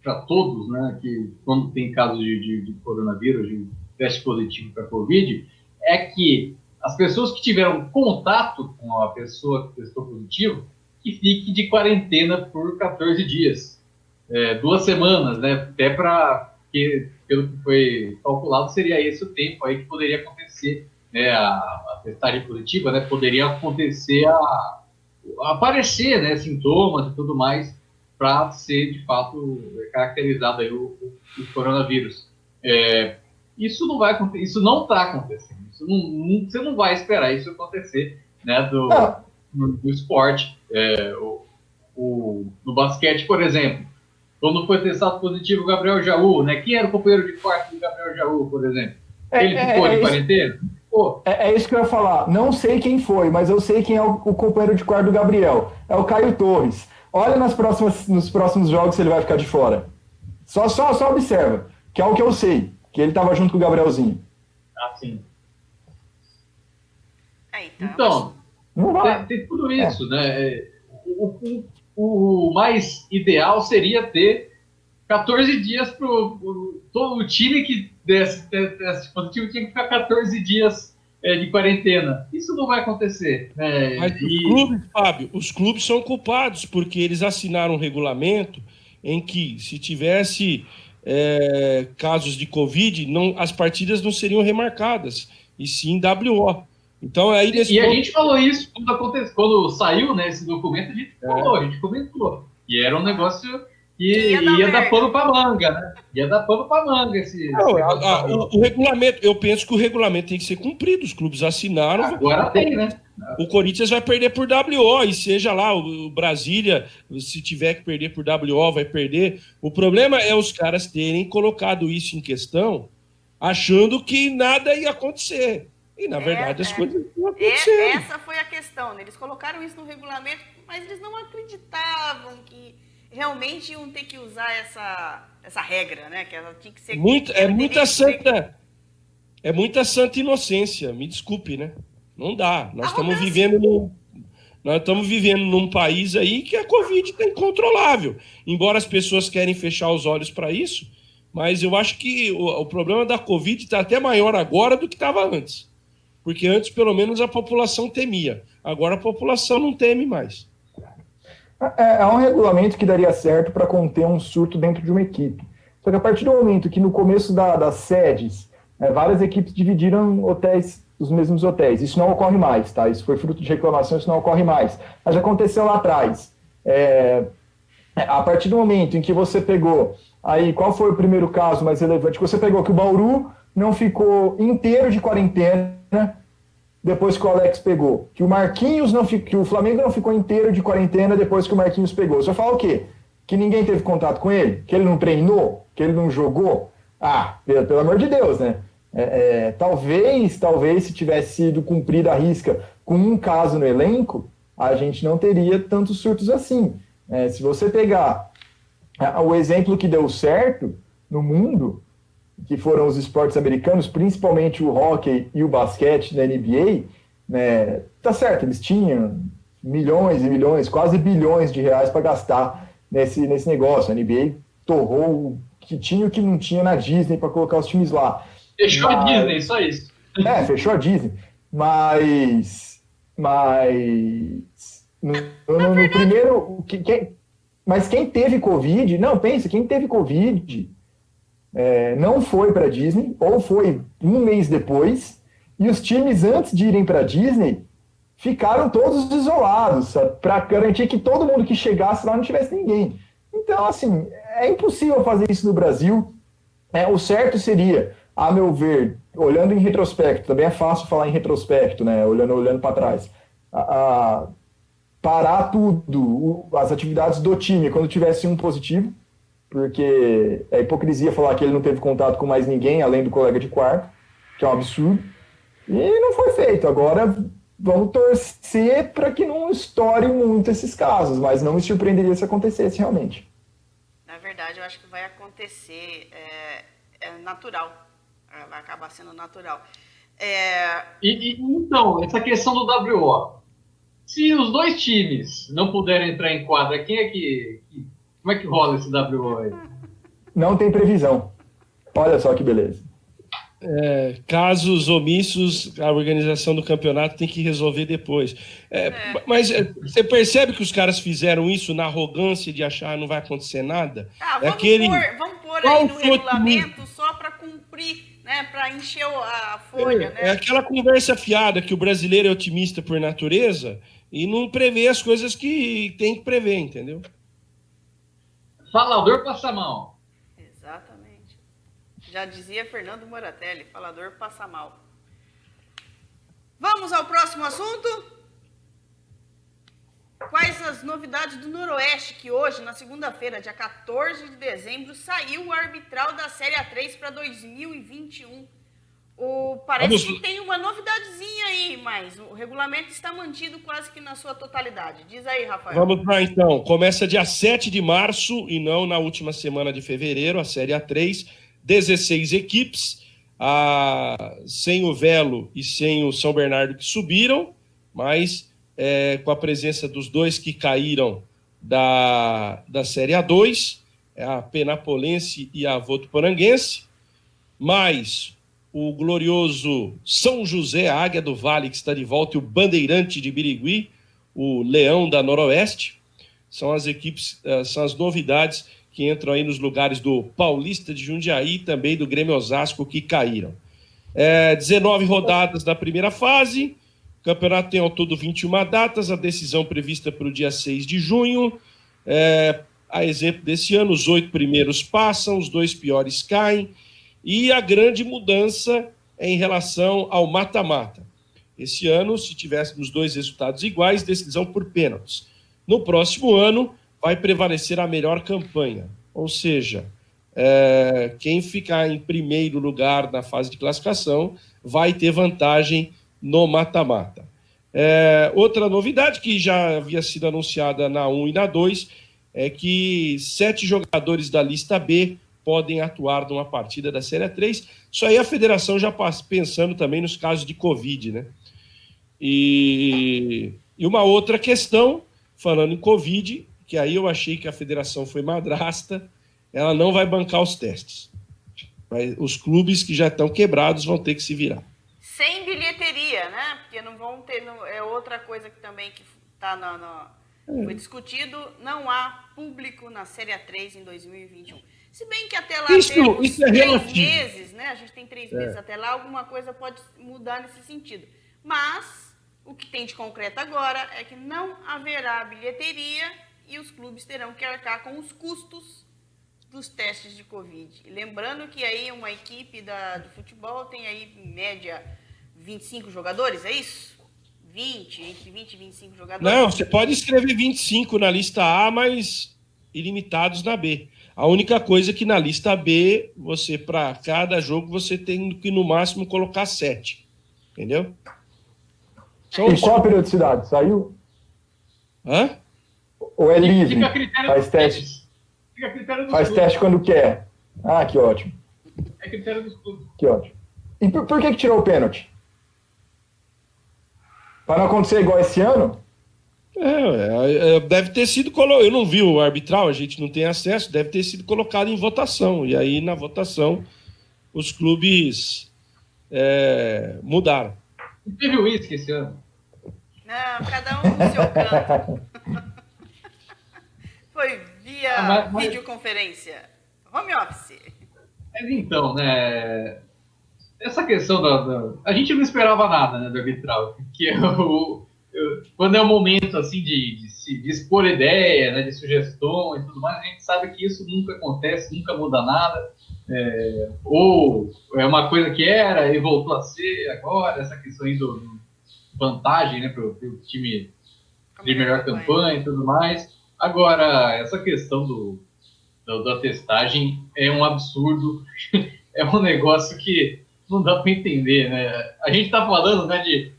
para todos, né, que quando tem caso de coronavírus, de teste positivo para Covid, é que as pessoas que tiveram contato com a pessoa que testou positivo, que fique de quarentena por 14 dias. 2 semanas, né? Até pelo que foi calculado, seria esse o tempo aí que poderia acontecer, né? A testagem positiva, né? Poderia acontecer aparecer, né? Sintomas e tudo mais para ser, de fato, caracterizado aí o coronavírus. Isso não vai acontecer, isso não está acontecendo. Você não vai esperar isso acontecer, né? No esporte. No basquete, por exemplo. Quando foi testado positivo o Gabriel Jaú, né? Quem era o companheiro de quarto do Gabriel Jaú, por exemplo? Ele ficou de quarentena? É isso que eu ia falar. Não sei quem foi, mas eu sei quem é o companheiro de quarto do Gabriel. É o Caio Torres. Olha nos próximos jogos se ele vai ficar de fora. Só observa, que é o que eu sei, que ele estava junto com o Gabrielzinho. Sim. Então, tem tudo isso, né? O mais ideal seria ter 14 dias para todo o time que desse positivo tinha que ficar 14 dias de quarentena. Isso não vai acontecer. Né? Mas os clubes, Fábio, os clubes são culpados, porque eles assinaram um regulamento em que, se tivesse casos de Covid, as partidas não seriam remarcadas, e sim WO. Então, aí a gente falou isso quando saiu, né, esse documento, a gente comentou. E era um negócio que ia dar pano para manga, né? Ia dar pano para manga o regulamento, eu penso que o regulamento tem que ser cumprido. Os clubes assinaram. Agora tem, né? O Corinthians vai perder por WO, e seja lá o Brasília, se tiver que perder por WO, vai perder. O problema é os caras terem colocado isso em questão, achando que nada ia acontecer. E, na verdade, as coisas não aconteceram. Essa foi a questão, né? Eles colocaram isso no regulamento, mas eles não acreditavam que realmente iam ter que usar essa regra, né? Que ela tinha que ser... É muita santa inocência, me desculpe, né? Não dá. Nós estamos vivendo num país aí que a Covid está incontrolável. Embora as pessoas querem fechar os olhos para isso, mas eu acho que o problema da Covid está até maior agora do que estava antes. Porque antes, pelo menos, a população temia. Agora a população não teme mais. É um regulamento que daria certo para conter um surto dentro de uma equipe. Só que a partir do momento que no começo das sedes, várias equipes dividiram os mesmos hotéis. Isso não ocorre mais, tá? Isso foi fruto de reclamação, isso não ocorre mais. Mas aconteceu lá atrás. A partir do momento em que você pegou... Aí, qual foi o primeiro caso mais relevante? Você pegou que o Bauru não ficou inteiro de quarentena depois que o Alex pegou. Que o Marquinhos que o Flamengo não ficou inteiro de quarentena depois que o Marquinhos pegou. Você fala o quê? Que ninguém teve contato com ele? Que ele não treinou? Que ele não jogou? Pelo amor de Deus, né? Talvez, se tivesse sido cumprida a risca com um caso no elenco, a gente não teria tantos surtos assim. Se você pegar o exemplo que deu certo no mundo, que foram os esportes americanos, principalmente o hóquei e o basquete da NBA, né, tá certo, eles tinham milhões e milhões, quase bilhões de reais para gastar nesse negócio. A NBA torrou o que tinha e o que não tinha na Disney para colocar os times lá. Fechou a Disney, só isso. Fechou a Disney. Mas no primeiro... Mas quem teve Covid... Não, pensa, quem teve Covid não foi para a Disney, ou foi um mês depois, e os times, antes de irem para a Disney, ficaram todos isolados, para garantir que todo mundo que chegasse lá não tivesse ninguém. Então, assim, é impossível fazer isso no Brasil. O certo seria, a meu ver, olhando em retrospecto, também é fácil falar em retrospecto, né? Olhando para trás, parar tudo, as atividades do time quando tivesse um positivo, porque é hipocrisia falar que ele não teve contato com mais ninguém, além do colega de quarto, que é um absurdo, e não foi feito. Agora vamos torcer para que não estoure muito esses casos, mas não me surpreenderia se acontecesse realmente. Na verdade, eu acho que vai acontecer, natural, vai acabar sendo natural. Então, essa questão do WO, se os dois times não puderem entrar em quadra, como é que rola esse WO aí? Não tem previsão. Olha só que beleza. Casos omissos, a organização do campeonato tem que resolver depois. Mas você percebe que os caras fizeram isso na arrogância de achar que não vai acontecer nada? Vamos pôr aí no regulamento só para cumprir, né, para encher a folha. Né? É aquela conversa fiada que o brasileiro é otimista por natureza e não prevê as coisas que tem que prever, entendeu? Falador passa mal. Exatamente. Já dizia Fernando Moratelli, falador passa mal. Vamos ao próximo assunto? Quais as novidades do Noroeste, que hoje, na segunda-feira, dia 14 de dezembro, saiu o arbitral da Série A3 para 2021. Parece que tem uma novidadezinha aí, mas o regulamento está mantido quase que na sua totalidade. Diz aí, Rafael. Vamos lá, então. Começa dia 7 de março e não na última semana de fevereiro, a Série A3. 16 equipes, sem o Velo e sem o São Bernardo que subiram, mas com a presença dos dois que caíram da Série A2. é a Penapolense e a Votuporanguense, mais o glorioso São José, a Águia do Vale, que está de volta, e o Bandeirante de Birigui, o Leão da Noroeste. São as equipes, são as novidades que entram aí nos lugares do Paulista de Jundiaí e também do Grêmio Osasco, que caíram. 19 rodadas da primeira fase, o campeonato tem ao todo 21 datas, a decisão prevista para o dia 6 de junho. A exemplo desse ano, os 8 primeiros passam, os 2 piores caem, e a grande mudança é em relação ao mata-mata. Esse ano, se tivéssemos 2 resultados iguais, decisão por pênaltis. No próximo ano, vai prevalecer a melhor campanha, ou seja, quem ficar em primeiro lugar na fase de classificação vai ter vantagem no mata-mata. Outra novidade que já havia sido anunciada na 1 e na 2 é que 7 jogadores da lista B podem atuar numa partida da Série 3. Isso aí a federação já pensando também nos casos de Covid, né? E uma outra questão, falando em Covid, que aí eu achei que a federação foi madrasta, ela não vai bancar os testes. Os clubes que já estão quebrados vão ter que se virar. Sem bilheteria, né? Porque não vão ter... É outra coisa que também que tá foi discutido, não há público na Série 3 em 2021. Se bem que até lá temos 3 meses, né? A gente tem 3 meses até lá, alguma coisa pode mudar nesse sentido. Mas o que tem de concreto agora é que não haverá bilheteria e os clubes terão que arcar com os custos dos testes de Covid. E lembrando que aí uma equipe de futebol tem aí, em média, 25 jogadores, é isso? Entre 20 e 25 jogadores. Não, você pode escrever 25 na lista A, mas ilimitados na B. A única coisa é que na lista B, você, para cada jogo, você tem que, no máximo, colocar 7. Entendeu? E qual a periodicidade? Saiu? Hã? Ou é livre? Fica a critério Faz teste. Fica a critério dos Faz clubes. teste quando quer. Ah, que ótimo. É critério dos clubes. Que ótimo. E por que tirou o pênalti? Para não acontecer igual esse ano? Deve ter sido colocado. Eu não vi o arbitral, a gente não tem acesso, deve ter sido colocado em votação. E aí, na votação, os clubes mudaram. Não teve uísque esse ano. Não, cada um no seu canto. Foi via videoconferência. Home office. Mas então, né? Essa questão a gente não esperava nada, né, do arbitral. Porque quando é um momento assim de expor ideia, né, de sugestões e tudo mais, a gente sabe que isso nunca acontece, nunca muda nada. Ou é uma coisa que era e voltou a ser agora, essa questão aí do vantagem, né, para o time de melhor campanha e tudo mais. Agora, essa questão da testagem é um absurdo, é um negócio que não dá para entender, né? A gente está falando, né, de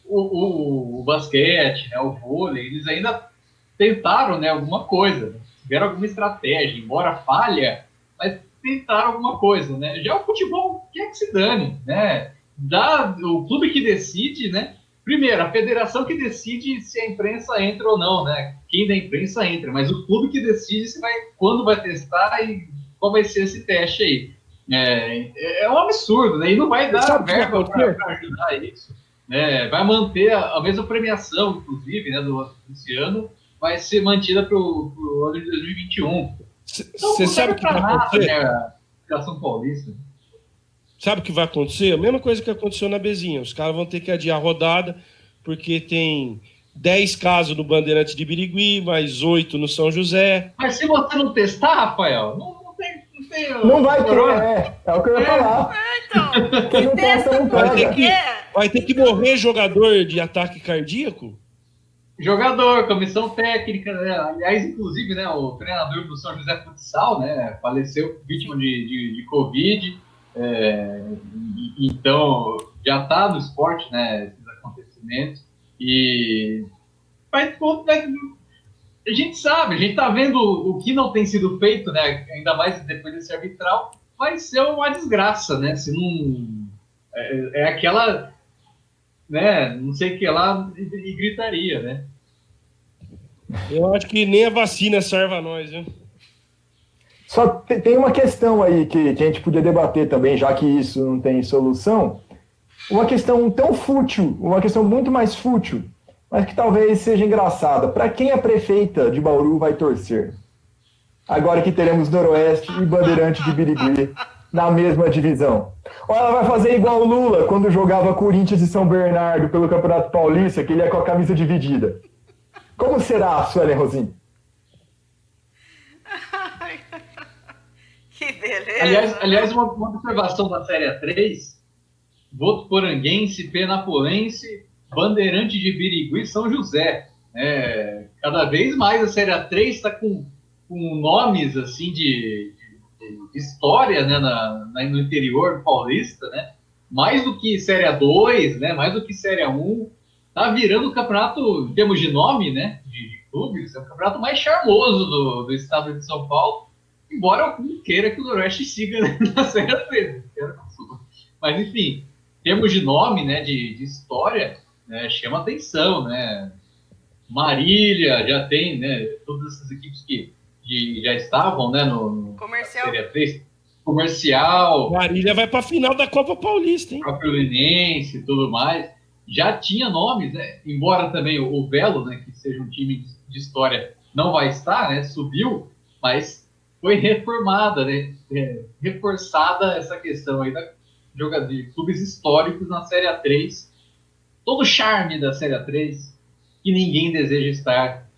o basquete, né, o vôlei, eles ainda tentaram, né, alguma coisa, né? Tiveram alguma estratégia, embora falha, mas tentaram alguma coisa, né? Já o futebol quer que se dane, né? O clube que decide, né? Primeiro, a federação que decide se a imprensa entra ou não, né? Quem da imprensa entra, mas o clube que decide quando vai testar e qual vai ser esse teste aí. É um absurdo, né? E não vai dar verba para ajudar isso. Né? Vai manter a mesma premiação, inclusive, né, desse ano, vai ser mantida para o ano de 2021. Você sabe o que vai acontecer? Né, a Federação Paulista. Sabe o que vai acontecer? A mesma coisa que aconteceu na Bezinha. Os caras vão ter que adiar a rodada, porque tem 10 casos no Bandeirante de Birigui, mais 8 no São José. Mas se você não testar, Rafael, não tem. Não vai ter, é o que eu ia falar. Então, Quem não testa não pega. Vai ter que morrer jogador de ataque cardíaco? Jogador, comissão técnica, né? Aliás, inclusive, né, o treinador do São José Futsal, né, faleceu vítima de Covid. Então, já está no esporte, né, esses acontecimentos. E a gente sabe, a gente está vendo o que não tem sido feito, né, ainda mais depois desse arbitral, vai ser uma desgraça, né? Se não aquela, né, não sei o que lá, e gritaria, né? Eu acho que nem a vacina serve a nós, viu? Só tem uma questão aí que a gente podia debater também, já que isso não tem solução. Uma questão tão fútil, uma questão muito mais fútil, mas que talvez seja engraçada. Para quem a prefeita de Bauru vai torcer? Agora que teremos Noroeste e Bandeirante de Birigui na mesma divisão. Ou ela vai fazer igual o Lula, quando jogava Corinthians e São Bernardo pelo Campeonato Paulista, que ele é com a camisa dividida. Como será, Suelen Rosim? Que beleza. Aliás, uma observação da Série A3, Votuporanguense, Penapolense, Bandeirante de Birigui e São José. Cada vez mais a Série A3 está com nomes assim de história, né, no interior paulista, né? Mais do que Série A2, né? Mais do que Série A1. Tá virando o campeonato, em termos de nome, né? De clubes, é o campeonato mais charmoso do estado de São Paulo. Embora eu não queira que o Noroeste siga na Série A3. Mas, enfim, em termos de nome, né? De história, né, chama atenção, né? Marília já tem, né? Todas essas equipes que já estavam, né? No Comercial. Série A3. Comercial. Marília vai para a final da Copa Paulista, hein? O próprio Linense e tudo mais. Já tinha nomes, né? Embora também o Belo, né, que seja um time de história, não vai estar, né? Subiu, mas foi reformada, né? Reforçada essa questão aí de clubes históricos na Série A3. Todo o charme da Série A3 que ninguém deseja estar.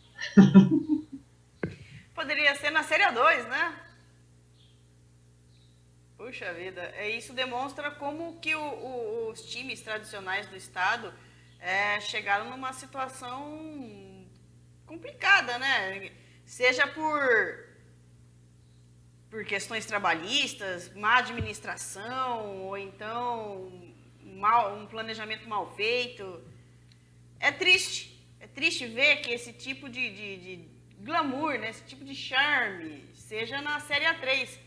Poderia ser na Série A2, né? Puxa vida, isso demonstra como que os times tradicionais do estado chegaram numa situação complicada, né? Seja por questões trabalhistas, má administração, ou então um planejamento mal feito. É triste ver que esse tipo de glamour, né? Esse tipo de charme, seja na Série A3.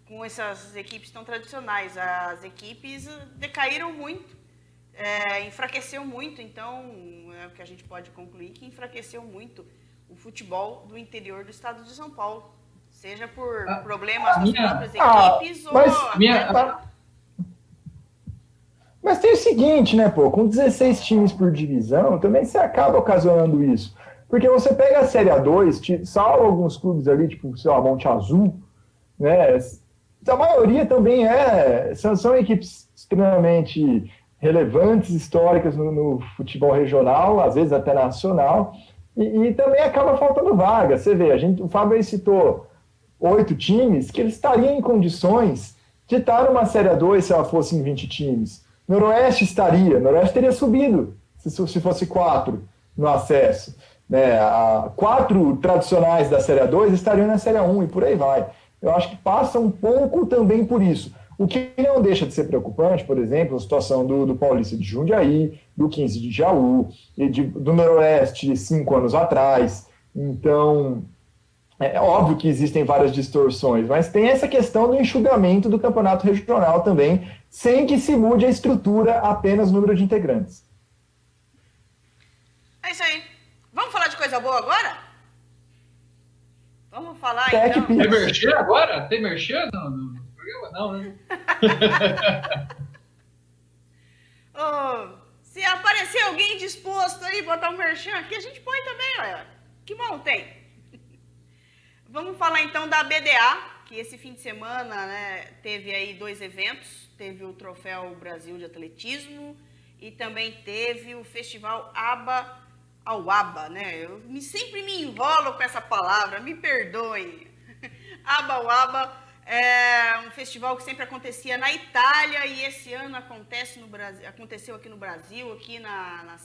Com essas equipes tão tradicionais, as equipes decaíram muito, enfraqueceu muito, então é o que a gente pode concluir, que enfraqueceu muito o futebol do interior do estado de São Paulo, seja por problemas das próprias equipes Mas tem o seguinte, né, pô, com 16 times por divisão, também você acaba ocasionando isso, porque você pega a Série A2, salvo alguns clubes ali, tipo, sei lá, Monte Azul, né, a maioria também são equipes extremamente relevantes, históricas no futebol regional, às vezes até nacional, e também acaba faltando vaga. Você vê, o Fábio aí citou 8 times que eles estariam em condições de estar numa Série A2 se ela fosse em 20 times. Noroeste teria subido se fosse 4 no acesso. Né? 4 tradicionais da Série A2 estariam na Série A1 e por aí vai. Eu acho que passa um pouco também por isso. O que não deixa de ser preocupante, por exemplo, a situação do Paulista de Jundiaí, do 15 de Jaú, e do Noroeste 5 anos atrás. Então, é óbvio que existem várias distorções, mas tem essa questão do enxugamento do campeonato regional também, sem que se mude a estrutura, apenas o número de integrantes. É isso aí. Vamos falar de coisa boa agora? Vamos falar, então. Tem merchan agora? Tem merchan no programa? Não, né? Se aparecer alguém disposto aí botar um merchan aqui, a gente põe também, olha. Que bom tem. Vamos falar então da BDA, que esse fim de semana, né, teve aí 2 eventos. Teve o Troféu Brasil de Atletismo e também teve o Festival Aba ao Aba, né? Eu sempre me enrolo com essa palavra, me perdoem. Aba ao Aba é um festival que sempre acontecia na Itália e esse ano aconteceu aqui no Brasil, aqui na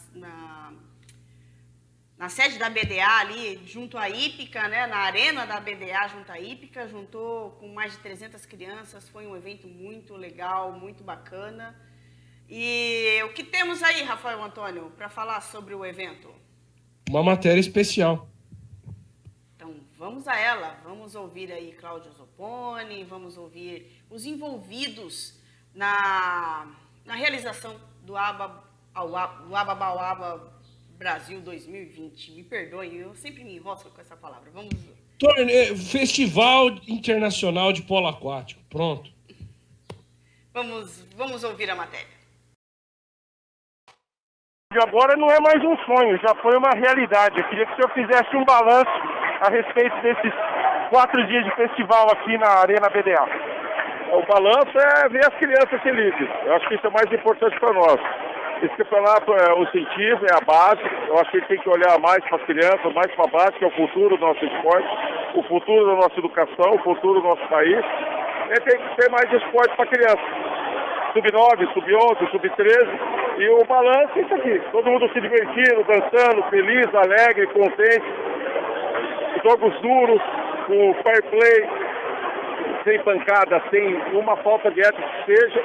sede da BDA ali, junto à Hípica, né? Na arena da BDA junto à Hípica, juntou com mais de 300 crianças, foi um evento muito legal, muito bacana. E o que temos aí, Rafael Antônio, para falar sobre o evento? Uma matéria especial. Então, vamos a ela. Vamos ouvir aí Cláudio Zopponi, vamos ouvir os envolvidos na realização do Aba ao Aba Brasil 2020. Me perdoem, eu sempre me enrosco com essa palavra. Vamos Festival Internacional de Polo Aquático. Pronto. Vamos ouvir a matéria. Agora não é mais um sonho, já foi uma realidade. Eu queria que o senhor fizesse um balanço a respeito desses 4 dias de festival aqui na Arena BDA. O balanço é ver as crianças felizes. Eu acho que isso é o mais importante para nós. Esse campeonato é um incentivo, é a base. Eu acho que a gente tem que olhar mais para as crianças, mais para a base, que é o futuro do nosso esporte, o futuro da nossa educação, o futuro do nosso país. E tem que ter mais esporte para crianças. Sub-9, sub-11, sub-13. E o balanço é isso aqui. Todo mundo se divertindo, dançando, feliz, alegre, contente. Jogos duros, com fair play, sem pancada, sem uma falta de ética que seja.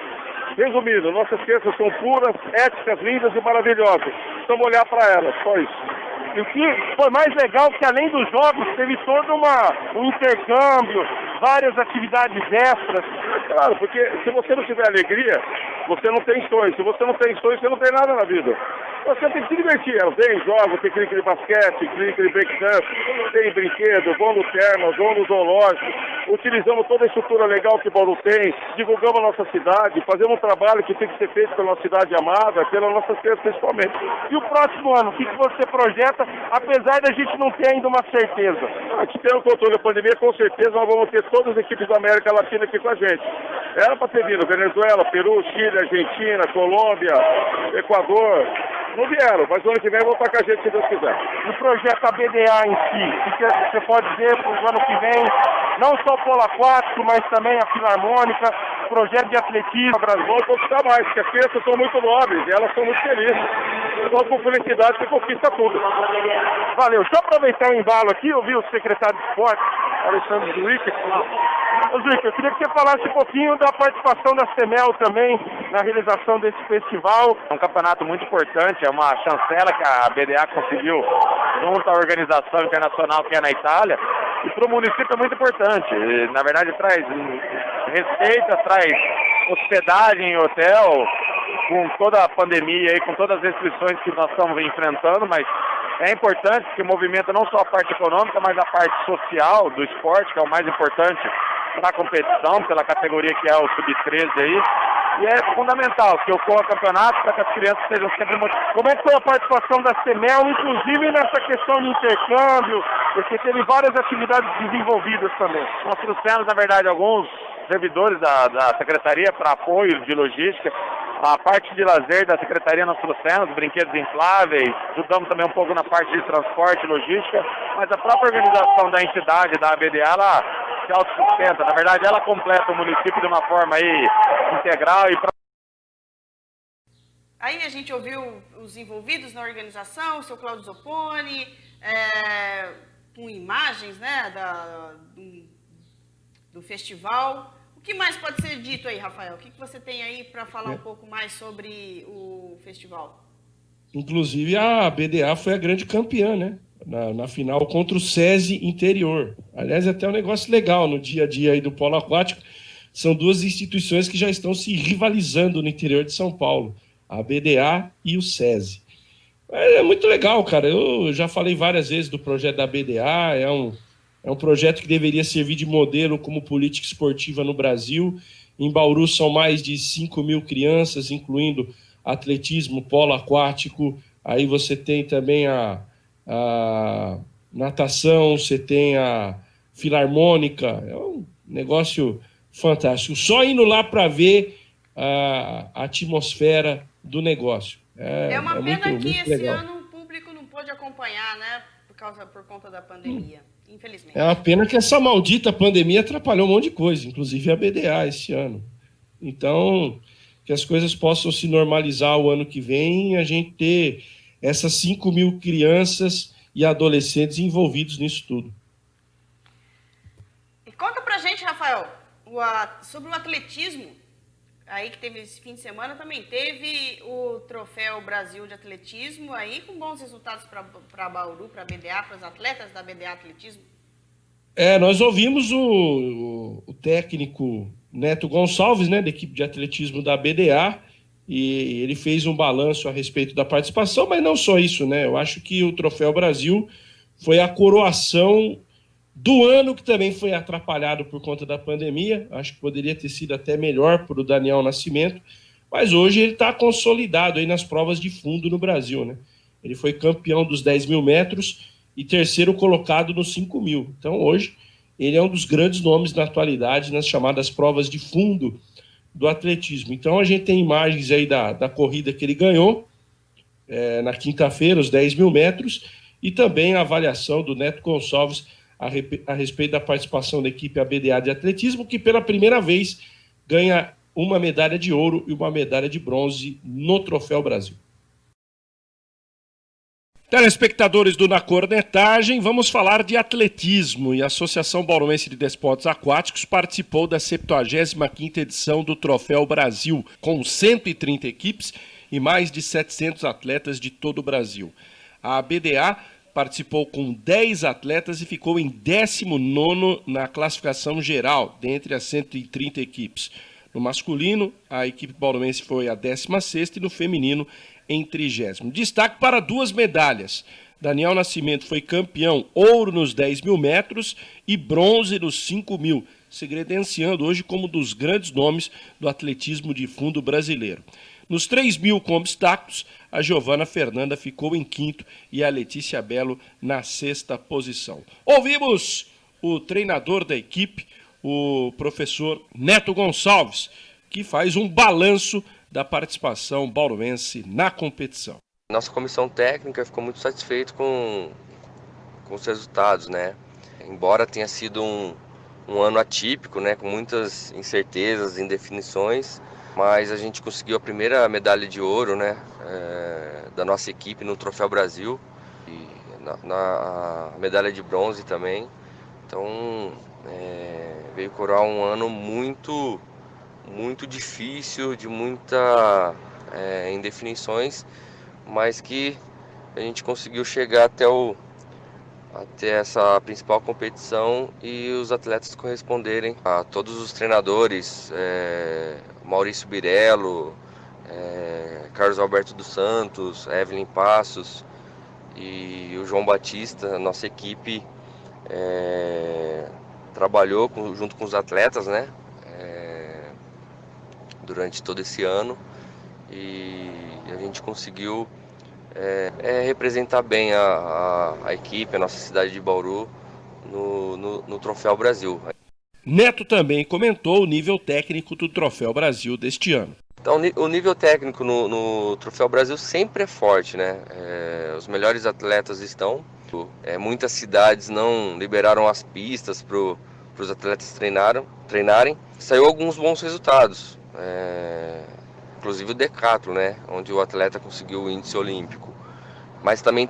Resumindo, nossas crianças são puras, éticas, lindas e maravilhosas. Vamos olhar para elas, só isso. E o que foi mais legal é que além dos jogos teve todo um intercâmbio, várias atividades extras. Claro, porque se você não tiver alegria, você não tem sonho. Se você não tem sonho, você não tem nada na vida. Você tem que se divertir. Tem jogos, tem clique de basquete, clique de breakdance, tem brinquedo, vão no termas, vão no zoológico. Utilizamos toda a estrutura legal que Bauru tem, divulgamos a nossa cidade, fazemos um trabalho que tem que ser feito pela nossa cidade amada, pela nossa criança principalmente. E o próximo ano, o que você projeta, apesar da gente não ter ainda uma certeza? A gente tem o controle da pandemia, com certeza nós vamos ter todas as equipes da América Latina aqui com a gente. Era para ter vindo Venezuela, Peru, Chile, Argentina, Colômbia, Equador. Não vieram, mas o ano que vem vão estar com a gente se Deus quiser. O projeto ABDA em si, o que você pode dizer para o ano que vem, não só o polo aquático, mas também a filarmônica, projeto de atletismo. Vamos conquistar mais, porque as crianças são muito nobres e elas são muito felizes. Só com felicidade que conquista tudo. Valeu. Deixa eu aproveitar o embalo aqui, eu vi o secretário de esporte, Alexandre Zwick. Ô Zwick, eu queria que você falasse um pouquinho da participação da CEMEL também na realização desse festival. É um campeonato muito importante, é uma chancela que a BDA conseguiu junto à organização internacional que é na Itália. E para o município é muito importante. E, na verdade, traz receita, traz hospedagem em hotel, com toda a pandemia e com todas as restrições que nós estamos enfrentando, mas é importante que movimenta não só a parte econômica, mas a parte social do esporte, que é o mais importante para a competição, pela categoria que é o Sub-13 aí. E é fundamental que ocorra campeonato para que as crianças sejam sempre motivadas. Como é que foi a participação da CEMEL, inclusive nessa questão de intercâmbio, porque teve várias atividades desenvolvidas também? Nós trouxemos, na verdade, alguns servidores da Secretaria para apoio de logística. A parte de lazer da Secretaria nós trouxemos, brinquedos infláveis, ajudamos também um pouco na parte de transporte e logística, mas a própria organização da entidade, da ABDA, ela se autossustenta. Na verdade, ela completa o município de uma forma aí integral e... Aí a gente ouviu os envolvidos na organização, o seu Cláudio Zopponi, com imagens, né, do festival. O que mais pode ser dito aí, Rafael? O que você tem aí para falar um pouco mais sobre o festival? Inclusive, a BDA foi a grande campeã, né? Na final contra o SESI Interior. Aliás, é até um negócio legal no dia a dia aí do polo aquático. São duas instituições que já estão se rivalizando no interior de São Paulo. A BDA e o SESI. É muito legal, cara. Eu já falei várias vezes do projeto da BDA. É um projeto que deveria servir de modelo como política esportiva no Brasil. Em Bauru são mais de 5.000 crianças, incluindo atletismo, polo aquático. Aí você tem também a natação, você tem a filarmônica. É um negócio fantástico. Só indo lá para ver a atmosfera do negócio. É uma pena muito, que muito esse legal. ano o público não pôde acompanhar, né? Por conta da pandemia, infelizmente. É uma pena que essa maldita pandemia atrapalhou um monte de coisa, inclusive a BDA esse ano. Então, que as coisas possam se normalizar o ano que vem e a gente ter essas 5.000 crianças e adolescentes envolvidos nisso tudo. E conta pra gente, Rafael, sobre o atletismo, aí que teve esse fim de semana, também teve o Troféu Brasil de Atletismo, aí com bons resultados para Bauru, para a BDA, para os atletas da BDA Atletismo. Nós ouvimos o técnico Neto Gonçalves, né, da equipe de atletismo da BDA, e ele fez um balanço a respeito da participação, mas não só isso, né? Eu acho que o Troféu Brasil foi a coroação do ano, que também foi atrapalhado por conta da pandemia. Acho que poderia ter sido até melhor para o Daniel Nascimento, mas hoje ele está consolidado aí nas provas de fundo no Brasil, né? Ele foi campeão dos 10 mil metros e terceiro colocado nos 5 mil. Então, hoje, ele é um dos grandes nomes na atualidade nas chamadas provas de fundo do atletismo. Então, a gente tem imagens aí da corrida que ele ganhou na quinta-feira, os 10 mil metros, e também a avaliação do Neto Gonçalves a respeito da participação da equipe ABDA de atletismo, que pela primeira vez ganha uma medalha de ouro e uma medalha de bronze no Troféu Brasil. Telespectadores do Na Cornetagem, vamos falar de atletismo. E a Associação Bauruense de Desportos Aquáticos participou da 75ª edição do Troféu Brasil, com 130 equipes e mais de 700 atletas de todo o Brasil. A ABDA participou com 10 atletas e ficou em 19º na classificação geral, dentre as 130 equipes. No masculino, a equipe bauruense foi a 16ª e no feminino, em 30º. Destaque para 2 medalhas. Daniel Nascimento foi campeão, ouro nos 10 mil metros e bronze nos 5 mil, se credenciando hoje como um dos grandes nomes do atletismo de fundo brasileiro. Nos 3 mil com obstáculos, a Giovana Fernanda ficou em 5º e a Letícia Belo na 6ª posição. Ouvimos o treinador da equipe, o professor Neto Gonçalves, que faz um balanço da participação bauruense na competição. Nossa comissão técnica ficou muito satisfeita com os resultados, né? Embora tenha sido um ano atípico, né, com muitas incertezas, indefinições, mas a gente conseguiu a primeira medalha de ouro, né, da nossa equipe no Troféu Brasil e na medalha de bronze também. Então veio coroar um ano muito difícil, de muita indefinições, mas que a gente conseguiu chegar até essa principal competição e os atletas corresponderem a todos os treinadores, Maurício Birello, Carlos Alberto dos Santos, Evelyn Passos e o João Batista. A nossa equipe trabalhou junto com os atletas, né, durante todo esse ano, e a gente conseguiu representar bem a equipe, a nossa cidade de Bauru no Troféu Brasil. Neto também comentou o nível técnico do Troféu Brasil deste ano. Então, o nível técnico no Troféu Brasil sempre é forte, né? Os melhores atletas estão. Muitas cidades não liberaram as pistas para os atletas treinarem. Saiu alguns bons resultados, inclusive o decathlon, né? Onde o atleta conseguiu o índice olímpico. Mas também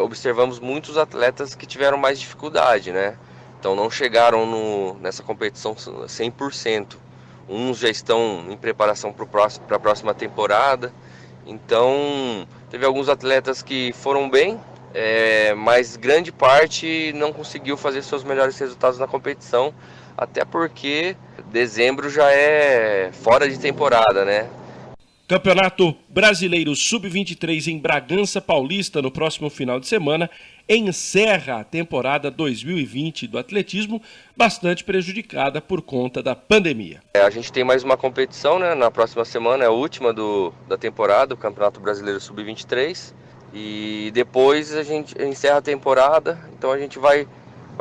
observamos muitos atletas que tiveram mais dificuldade, né? Então não chegaram nessa competição 100%. Uns já estão em preparação para a próxima temporada. Então teve alguns atletas que foram bem, mas grande parte não conseguiu fazer seus melhores resultados na competição, até porque dezembro já é fora de temporada, né? Campeonato Brasileiro Sub-23 em Bragança Paulista no próximo final de semana encerra a temporada 2020 do atletismo, bastante prejudicada por conta da pandemia. A gente tem mais uma competição, né? Na próxima semana, é a última da temporada, o Campeonato Brasileiro Sub-23, e depois a gente encerra a temporada, então a gente vai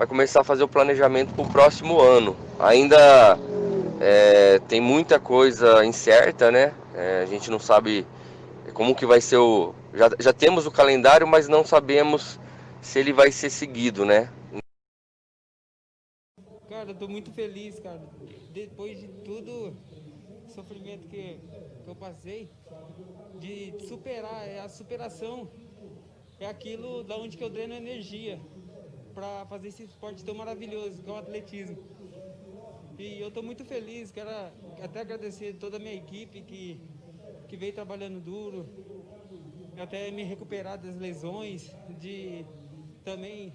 começar a fazer o planejamento para o próximo ano. Ainda tem muita coisa incerta, né? A gente não sabe como que vai ser já temos o calendário, mas não sabemos se ele vai ser seguido, né? Cara, eu tô muito feliz, cara. Depois de tudo o sofrimento que eu passei, de superar, a superação é aquilo da onde que eu dreno energia para fazer esse esporte tão maravilhoso que é o atletismo. E eu tô muito feliz, quero até agradecer toda a minha equipe que veio trabalhando duro, até me recuperar das lesões, também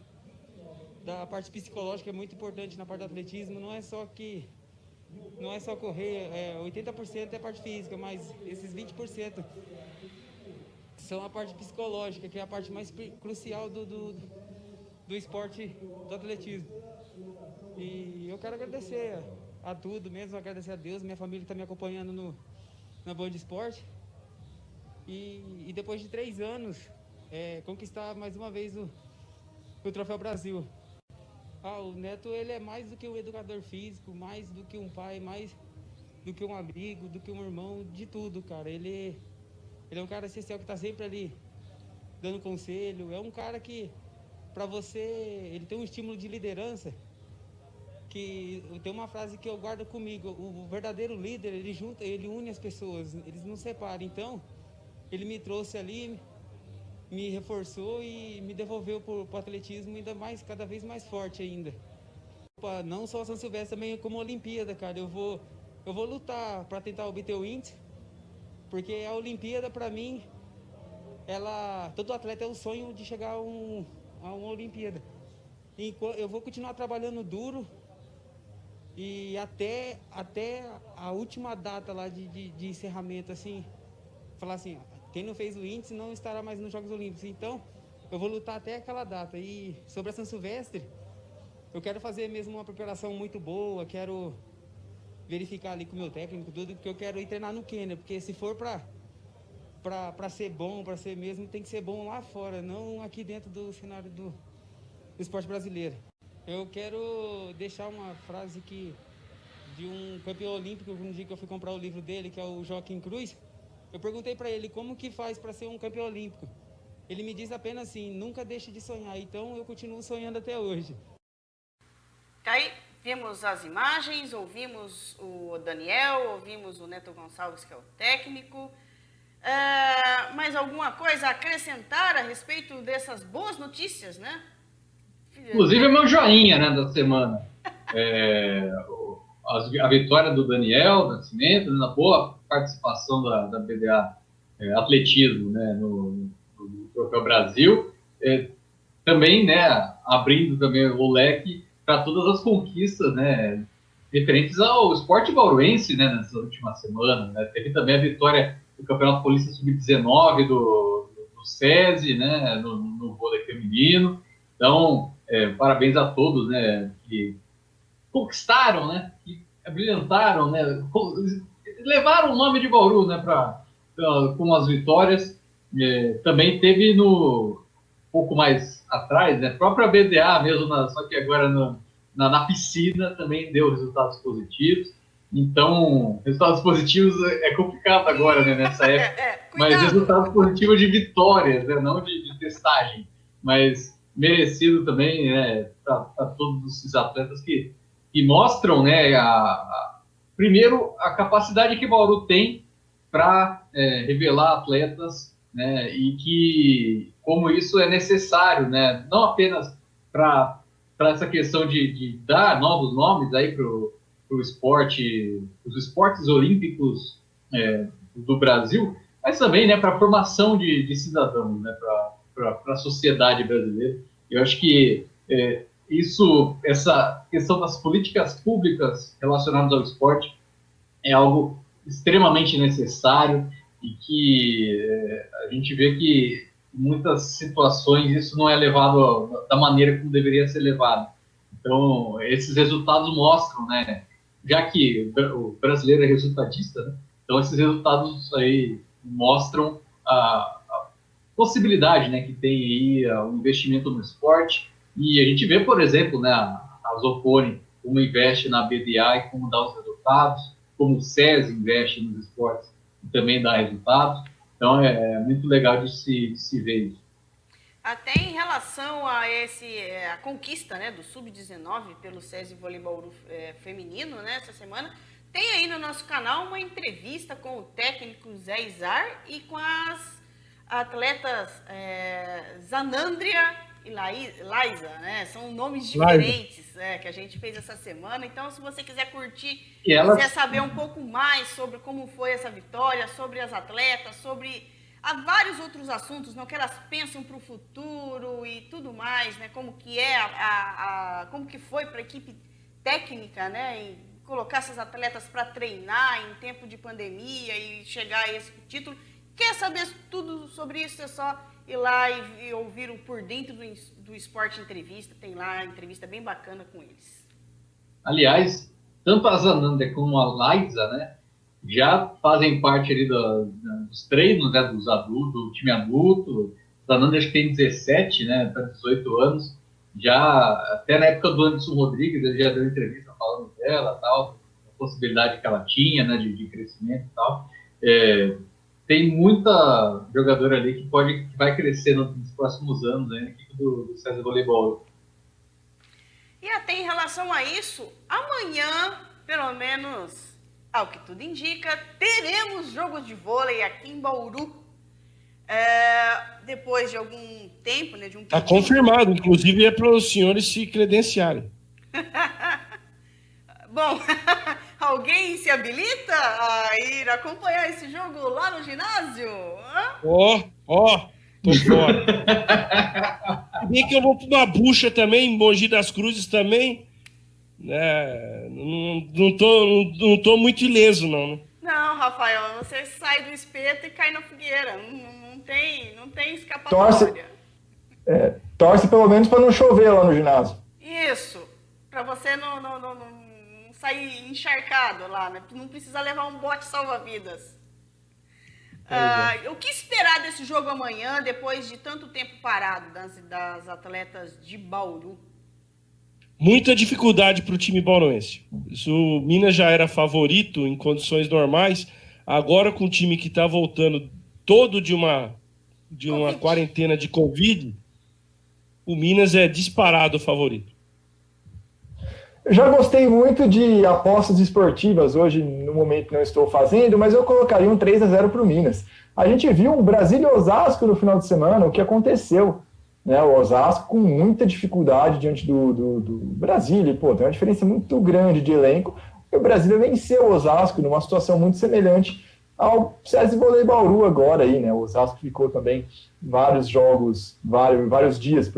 da parte psicológica é muito importante na parte do atletismo. Não é só correr, 80% é parte física, mas esses 20% são a parte psicológica, que é a parte mais crucial do esporte do atletismo. E eu quero agradecer a tudo mesmo, agradecer a Deus, minha família está me acompanhando na Band Esporte. E depois de 3 anos, conquistar mais uma vez o Troféu Brasil. O Neto, ele é mais do que um educador físico, mais do que um pai, mais do que um amigo, do que um irmão, de tudo, cara. Ele é um cara essencial que está sempre ali dando conselho. É um cara que, para você, ele tem um estímulo de liderança, que tem uma frase que eu guardo comigo: o verdadeiro líder, ele une as pessoas, eles não separam. Então, ele me trouxe ali, me reforçou e me devolveu para o atletismo ainda mais, cada vez mais forte ainda. Não só a São Silvestre, também como a Olimpíada, cara. Eu vou lutar para tentar obter o índice, porque a Olimpíada, para mim, todo atleta é o sonho de chegar a uma Olimpíada. Eu vou continuar trabalhando duro e até a última data lá de encerramento, assim, falar assim: quem não fez o índice não estará mais nos Jogos Olímpicos. Então, eu vou lutar até aquela data. E sobre a São Silvestre, eu quero fazer mesmo uma preparação muito boa, quero verificar ali com o meu técnico tudo, porque eu quero ir treinar no Quênia, porque se for para ser bom, para ser mesmo, tem que ser bom lá fora, não aqui dentro do cenário do esporte brasileiro. Eu quero deixar uma frase de um campeão olímpico, um dia que eu fui comprar o livro dele, que é o Joaquim Cruz. Eu perguntei para ele como que faz para ser um campeão olímpico. Ele me diz apenas assim: nunca deixe de sonhar. Então eu continuo sonhando até hoje. Aí vimos as imagens, ouvimos o Daniel, ouvimos o Neto Gonçalves, que é o técnico. Mais alguma coisa a acrescentar a respeito dessas boas notícias, né? Inclusive é meu joinha, né, da semana. A vitória do Daniel Nascimento, na boa participação da BDA Atletismo, né, no Troféu Brasil, também, né, abrindo também o leque para todas as conquistas, né, referentes ao esporte bauruense, né, nessa última semana, né. Teve também a vitória do Campeonato Paulista Sub-19 do SESI, né, no vôlei feminino. Então, parabéns a todos, né, que conquistaram, né, que brilhantaram, né, levaram o nome de Bauru, né, com as vitórias. Também teve pouco mais atrás, né, a própria BDA mesmo, só que agora na piscina também deu resultados positivos. Então, resultados positivos é complicado agora, né, nessa época, mas resultados positivos de vitórias, né, não de testagem, mas merecido também, né, para todos esses atletas que mostram, né, primeiro, a capacidade que Bauru tem para revelar atletas, né, e que como isso é necessário, né, não apenas para essa questão de dar novos nomes aí para o esporte, os esportes olímpicos do Brasil, mas também, né, para a formação de cidadãos, né, para a sociedade brasileira. Eu acho que essa questão das políticas públicas relacionadas ao esporte é algo extremamente necessário e que a gente vê que em muitas situações isso não é levado da maneira como deveria ser levado. Então, esses resultados mostram, né, já que o brasileiro é resultadista, né, então esses resultados aí mostram a possibilidade, né, que tem aí o investimento no esporte. E a gente vê, por exemplo, né, a Zopone, como investe na BDA e como dá os resultados, como o SESI investe nos esportes e também dá resultados. Então, é muito legal de se ver isso. Até em relação a a conquista, né, do Sub-19 pelo SESI Voleibol feminino, né, essa semana, tem aí no nosso canal uma entrevista com o técnico Zé Izar e com as atletas Zanandria e Laisa, né? São nomes diferentes que a gente fez essa semana. Então, se você quiser curtir, quiser saber um pouco mais sobre como foi essa vitória, sobre as atletas, sobre vários outros assuntos, não que elas pensam para o futuro e tudo mais, né? Como que como que foi para a equipe técnica, né? E colocar essas atletas para treinar em tempo de pandemia e chegar a esse título. Quer saber tudo sobre isso? É só ir lá e ouvir o Por Dentro do Esporte Entrevista. Tem lá a entrevista bem bacana com eles. Aliás, tanto a Zananda como a Laísa, né, já fazem parte ali dos treinos, né, dos adultos, do time adulto. A Zananda acho que tem 17, né, para 18 anos. Já, até na época do Anderson Rodrigues, ele já deu entrevista falando dela, tal, a possibilidade que ela tinha, né, de crescimento e tal. Tem muita jogadora ali que vai crescer nos próximos anos, né, na equipe do César Voleibol. E até em relação a isso, amanhã, pelo menos ao que tudo indica, teremos jogo de vôlei aqui em Bauru. Depois de algum tempo, né? Está confirmado, inclusive é para os senhores se credenciarem. Bom, alguém se habilita a ir acompanhar esse jogo lá no ginásio? Tô fora. Bem que eu vou para uma bucha também, em Mogi das Cruzes também. Não tô muito ileso, não. Não, Rafael, você sai do espeto e cai na fogueira. Não tem escapatória. Torce pelo menos para não chover lá no ginásio. Isso, para você não sair encharcado lá, né? Não precisa levar um bote salva-vidas. O que esperar desse jogo amanhã, depois de tanto tempo parado das atletas de Bauru? Muita dificuldade para o time bauruense. O Minas já era favorito em condições normais, agora com o time que está voltando todo de uma quarentena de Covid, o Minas é disparado o favorito. Eu já gostei muito de apostas esportivas, hoje no momento não estou fazendo, mas eu colocaria um 3-0 para o Minas. A gente viu um Brasília e Osasco no final de semana, o que aconteceu, né? O Osasco com muita dificuldade diante do Brasília, tem uma diferença muito grande de elenco, e o Brasília venceu o Osasco numa situação muito semelhante ao César Voleibol Bauru agora aí, né? O Osasco ficou também vários dias,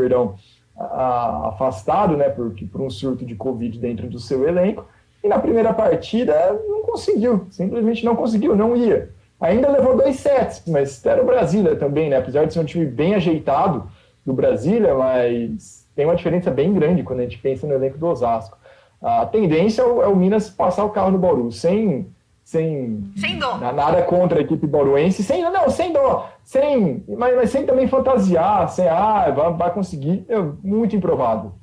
afastado, né, por um surto de Covid dentro do seu elenco, e na primeira partida não conseguiu, simplesmente não conseguiu, não ia. Ainda levou 2 sets, mas era o Brasília também, né, apesar de ser um time bem ajeitado do Brasília, mas tem uma diferença bem grande quando a gente pensa no elenco do Osasco. A tendência é o Minas passar o carro no Bauru, sem dó. Nada contra a equipe bauruense, sem dó, mas sem também fantasiar, vai conseguir, muito improvável.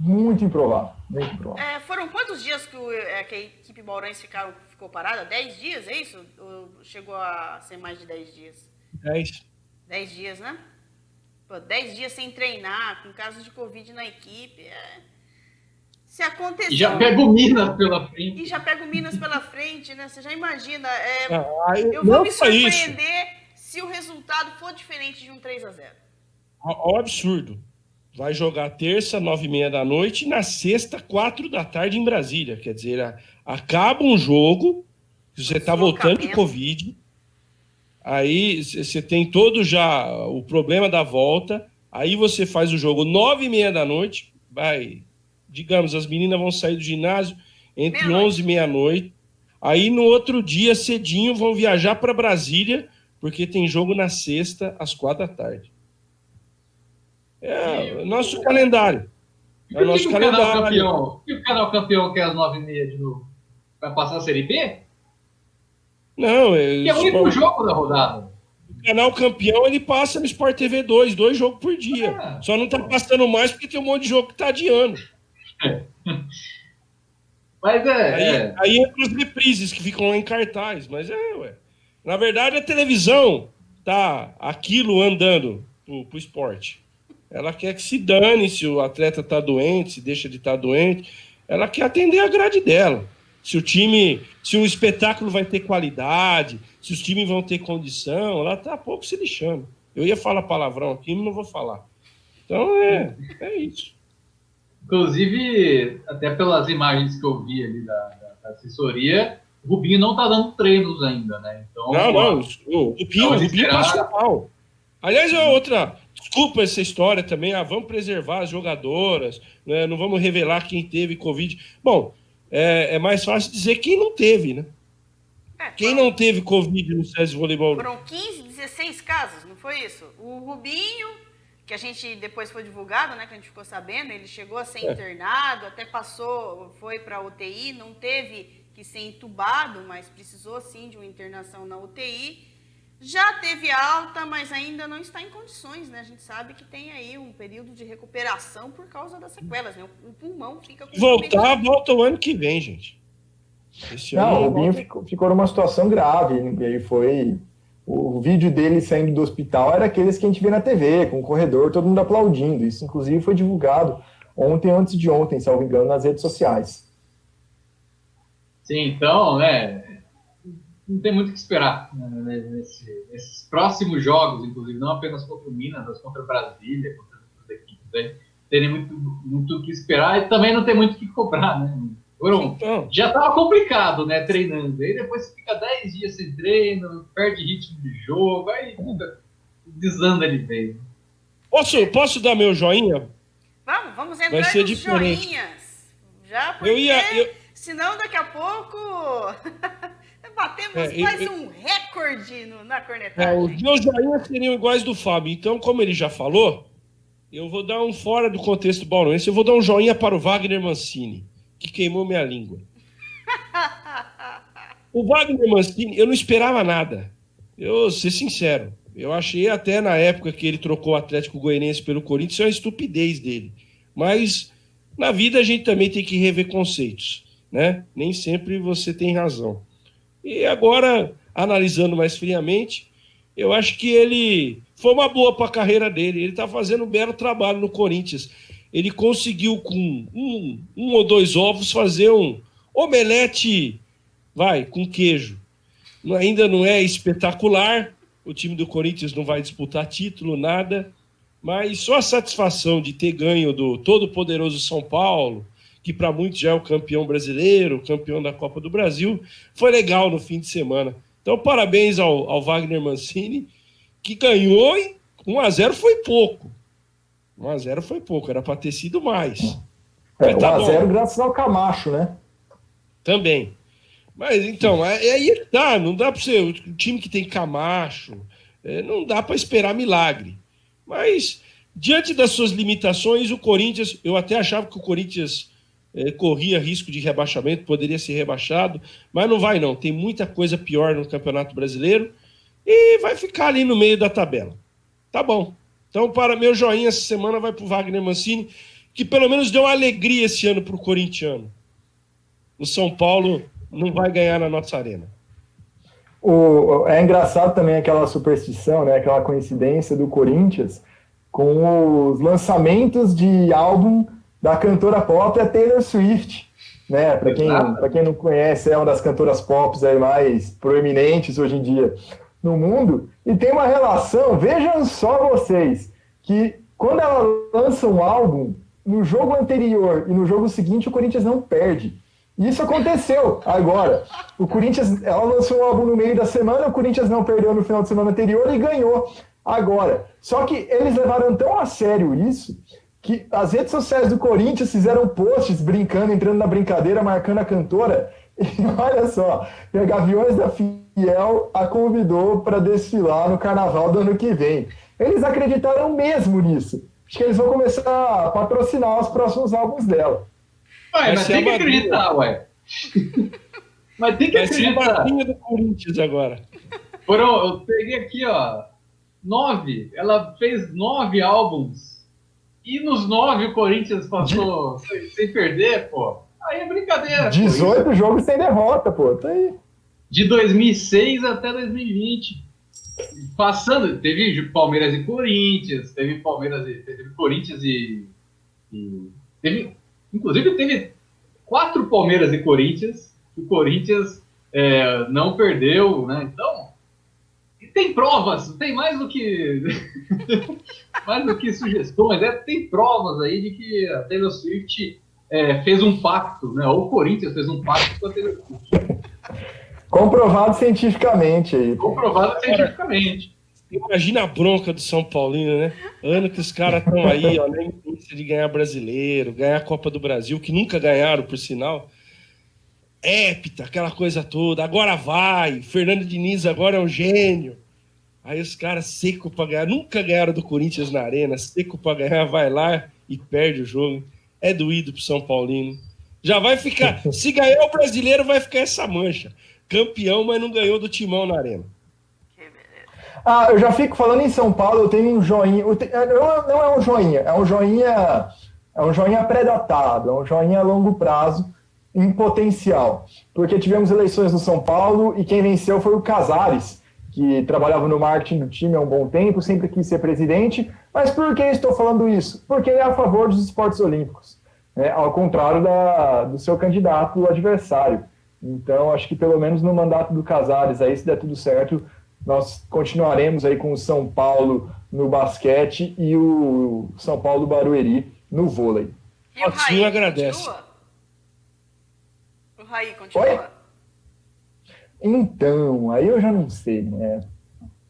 Foram quantos dias que a equipe bauruense ficou parada? 10 dias, é isso? Ou chegou a ser mais de 10 dias? 10 dias, né? 10 dias sem treinar, com casos de Covid na equipe, se acontecer... E já pega o Minas pela frente. Né? Você já imagina. Eu vou me surpreender se o resultado for diferente de um 3-0. Ó, absurdo. Vai jogar terça, 9h30 da noite, e na sexta, 4 da tarde em Brasília. Quer dizer, acaba um jogo, você está voltando de Covid, aí você tem todo já o problema da volta, aí você faz o jogo 9h30 da noite, digamos, as meninas vão sair do ginásio entre 11h e meia-noite. Aí, no outro dia, cedinho, vão viajar para Brasília, porque tem jogo na sexta, às 4 da tarde. É o nosso calendário. E por que o canal campeão quer às 9h30 de novo? Vai passar a Série B? Não, que é o único jogo da rodada. O canal campeão, ele passa no Sport TV 2 jogos por dia. Só não está passando mais porque tem um monte de jogo que está adiando. Mas aí entra os reprises que ficam lá em cartaz, mas na verdade a televisão tá aquilo andando pro esporte. Ela quer que se dane se o atleta tá doente, se deixa de estar doente. Ela quer atender a grade dela. Se o espetáculo vai ter qualidade, se os times vão ter condição, ela tá pouco se lixando. Eu ia falar palavrão aqui, mas não vou falar. Então é isso. Inclusive, até pelas imagens que eu vi ali da assessoria, o Rubinho não está dando treinos ainda, né? Então, não. O Rubinho passou mal. Aliás, desculpa essa história também, vamos preservar as jogadoras, né? Não vamos revelar quem teve Covid. Bom, é mais fácil dizer quem não teve, né? Quem não teve Covid no César Voleibol? Foram 15, 16 casos, não foi isso? O Rubinho que a gente depois foi divulgado, né, que a gente ficou sabendo, ele chegou a ser internado, até foi para UTI, não teve que ser entubado, mas precisou sim de uma internação na UTI. Já teve alta, mas ainda não está em condições, né? A gente sabe que tem aí um período de recuperação por causa das sequelas, né? O pulmão fica... Volta o ano que vem, gente. O Rubinho ficou numa situação grave. Ele foi... O vídeo dele saindo do hospital era aqueles que a gente vê na TV, com o corredor, todo mundo aplaudindo. Isso, inclusive, foi divulgado ontem, antes de ontem, se não me engano, nas redes sociais. Sim, então, né... Não tem muito o que esperar, né, nesses próximos jogos, inclusive, não apenas contra o Minas, mas contra o Brasília, contra as equipes, né? Tem muito o que esperar e também não tem muito o que cobrar, né? Já estava complicado, né, treinando, aí depois você fica 10 dias sem treino, perde ritmo de jogo, aí desanda de vez. Posso dar meu joinha? Vamos entrar nos joinhas. Já, porque senão daqui a pouco... Batemos mais um recorde na cornetagem. Os meus joinhas seriam iguais do Fábio. Então, como ele já falou, eu vou dar um fora do contexto bauruense. Eu vou dar um joinha para o Wagner Mancini, que queimou minha língua. O Wagner Mancini, eu não esperava nada. Eu vou ser sincero. Eu achei até na época que ele trocou o Atlético Goianiense pelo Corinthians, é uma estupidez dele. Mas na vida a gente também tem que rever conceitos, né? Nem sempre você tem razão. E agora, analisando mais friamente, eu acho que ele foi uma boa para a carreira dele. Ele está fazendo um belo trabalho no Corinthians. Ele conseguiu, com um ou dois ovos, fazer um omelete, com queijo. Ainda não é espetacular, o time do Corinthians não vai disputar título, nada, mas só a satisfação de ter ganho do todo-poderoso São Paulo, que para muitos já é o campeão brasileiro, campeão da Copa do Brasil, foi legal no fim de semana. Então, parabéns ao Wagner Mancini, que ganhou e 1-0 foi pouco. 1-0 foi pouco, era para ter sido mais. 1-0 graças ao Camacho, né? Também. Mas, então, aí tá, não dá para ser o time que tem Camacho, não dá para esperar milagre. Mas, diante das suas limitações, o Corinthians, eu até achava que o Corinthians... corria risco de rebaixamento, poderia ser rebaixado, mas não vai não, tem muita coisa pior no Campeonato Brasileiro e vai ficar ali no meio da tabela. Tá bom. Então, para meu joinha essa semana vai para o Wagner Mancini, que pelo menos deu uma alegria esse ano para o corintiano. O São Paulo não vai ganhar na nossa arena. É engraçado também aquela superstição, né, aquela coincidência do Corinthians com os lançamentos de álbum da cantora pop, a Taylor Swift, né? Para quem não conhece, é uma das cantoras pop aí mais proeminentes hoje em dia no mundo, e tem uma relação, vejam só vocês, que quando ela lança um álbum, no jogo anterior e no jogo seguinte o Corinthians não perde. Isso aconteceu agora. Ela lançou um álbum no meio da semana, o Corinthians não perdeu no final de semana anterior e ganhou agora. Só que eles levaram tão a sério isso, que as redes sociais do Corinthians fizeram posts brincando, entrando na brincadeira, marcando a cantora. E olha só, a Gaviões da Fiel a convidou para desfilar no Carnaval do ano que vem. Eles acreditaram mesmo nisso. Acho que eles vão começar a patrocinar os próximos álbuns dela. Mas tem que acreditar, ué. Mas tem que acreditar. Vai ser a do Corinthians agora. Eu peguei aqui, 9. Ela fez 9 álbuns. E nos 9 o Corinthians passou sem perder, pô. Aí é brincadeira. 18 jogos sem derrota, pô. Tá aí. De 2006 até 2020. Passando, teve Palmeiras e Corinthians, teve Corinthians e inclusive teve 4 Palmeiras e Corinthians. O Corinthians não perdeu, né? Então, tem provas, tem mais do que sugestões, tem provas aí de que a Taylor Swift fez um pacto, né? Ou o Corinthians fez um pacto com a Taylor Swift. Comprovado cientificamente aí. Cientificamente. Imagina a bronca do São Paulino, né? Ano que os caras estão aí, na iminência de ganhar brasileiro, ganhar a Copa do Brasil, que nunca ganharam, por sinal. Épita, aquela coisa toda. Agora vai. Fernando Diniz agora é um gênio. Aí os caras seco pra ganhar, nunca ganharam do Corinthians na arena, seco pra ganhar, vai lá e perde o jogo. É doído pro São Paulino. Já vai ficar, se ganhar o brasileiro, vai ficar essa mancha. Campeão, mas não ganhou do Timão na arena. Eu já fico falando em São Paulo, eu tenho um joinha. Não é um joinha, é um joinha pré-datado, é um joinha a longo prazo, em potencial. Porque tivemos eleições no São Paulo e quem venceu foi o Casares, que trabalhava no marketing do time há um bom tempo, sempre quis ser presidente. Mas por que estou falando isso? Porque ele é a favor dos esportes olímpicos, né? Ao contrário do seu candidato adversário. Então, acho que pelo menos no mandato do Casares, aí, se der tudo certo, nós continuaremos aí com o São Paulo no basquete e o São Paulo Barueri no vôlei. E o Raí agradece. Continua? O Raí continua? Oi? Então, aí eu já não sei, né?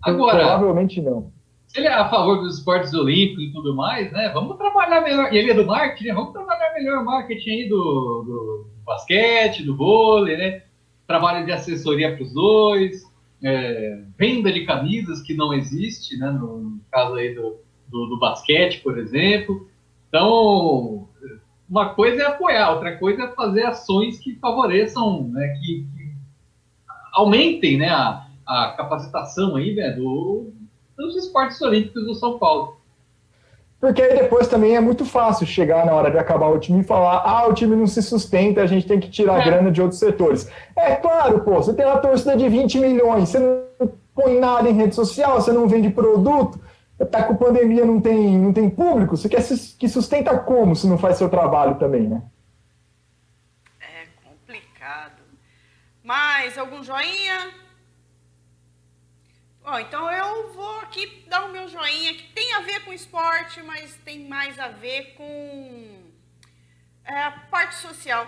Agora, provavelmente não. se ele é a favor dos esportes olímpicos e tudo mais, né? Vamos trabalhar melhor. E ele é do marketing, né? Vamos trabalhar melhor o marketing aí do basquete, do vôlei, né? Trabalho de assessoria para os dois, venda de camisas que não existe, né? No caso aí do basquete, por exemplo. Então, uma coisa é apoiar, outra coisa é fazer ações que favoreçam, né? Que aumentem, né? A capacitação aí, né? Dos esportes olímpicos do São Paulo. Porque aí depois também é muito fácil chegar na hora de acabar o time e falar: o time não se sustenta, a gente tem que tirar grana de outros setores. É claro, pô, você tem uma torcida de 20 milhões, você não põe nada em rede social, você não vende produto, tá com pandemia, não tem público, você quer que sustenta como se não faz seu trabalho também, né? É complicado. Mais algum joinha? Bom, então eu vou aqui dar o meu joinha, que tem a ver com esporte, mas tem mais a ver com a parte social.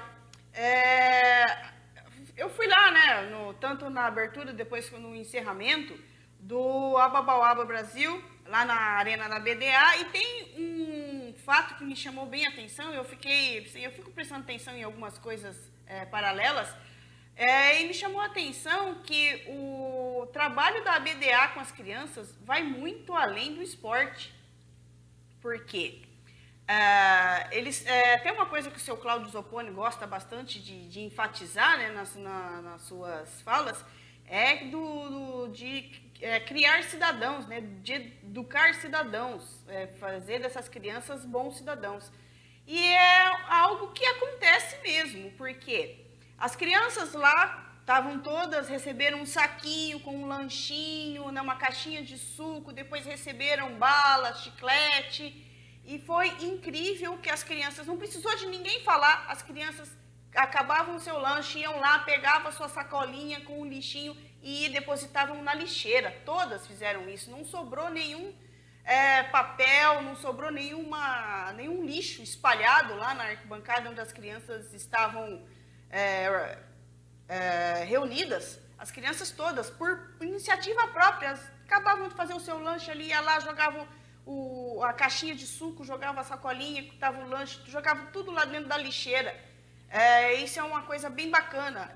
Eu fui lá, né, tanto na abertura, depois no encerramento do Ababauaba Brasil, lá na Arena da BDA, e tem um fato que me chamou bem a atenção, eu fico prestando atenção em algumas coisas paralelas, e me chamou a atenção que o trabalho da BDA com as crianças vai muito além do esporte. Por quê? Tem uma coisa que o seu Cláudio Zopponi gosta bastante de enfatizar, né, nas suas falas, de criar cidadãos, né, de educar cidadãos, fazer dessas crianças bons cidadãos. E é algo que acontece mesmo, porque as crianças lá receberam um saquinho com um lanchinho, né, uma caixinha de suco, depois receberam bala, chiclete, e foi incrível que as crianças, não precisou de ninguém falar, as crianças acabavam o seu lanche, iam lá, pegavam a sua sacolinha com o lixinho e depositavam na lixeira. Todas fizeram isso, não sobrou nenhum papel, não sobrou nenhum lixo espalhado lá na arquibancada onde as crianças estavam reunidas. As crianças todas, por iniciativa própria, acabavam de fazer o seu lanche ali, ia lá, jogavam a caixinha de suco, jogavam a sacolinha, que estava o lanche, jogavam tudo lá dentro da lixeira. Isso é uma coisa bem bacana,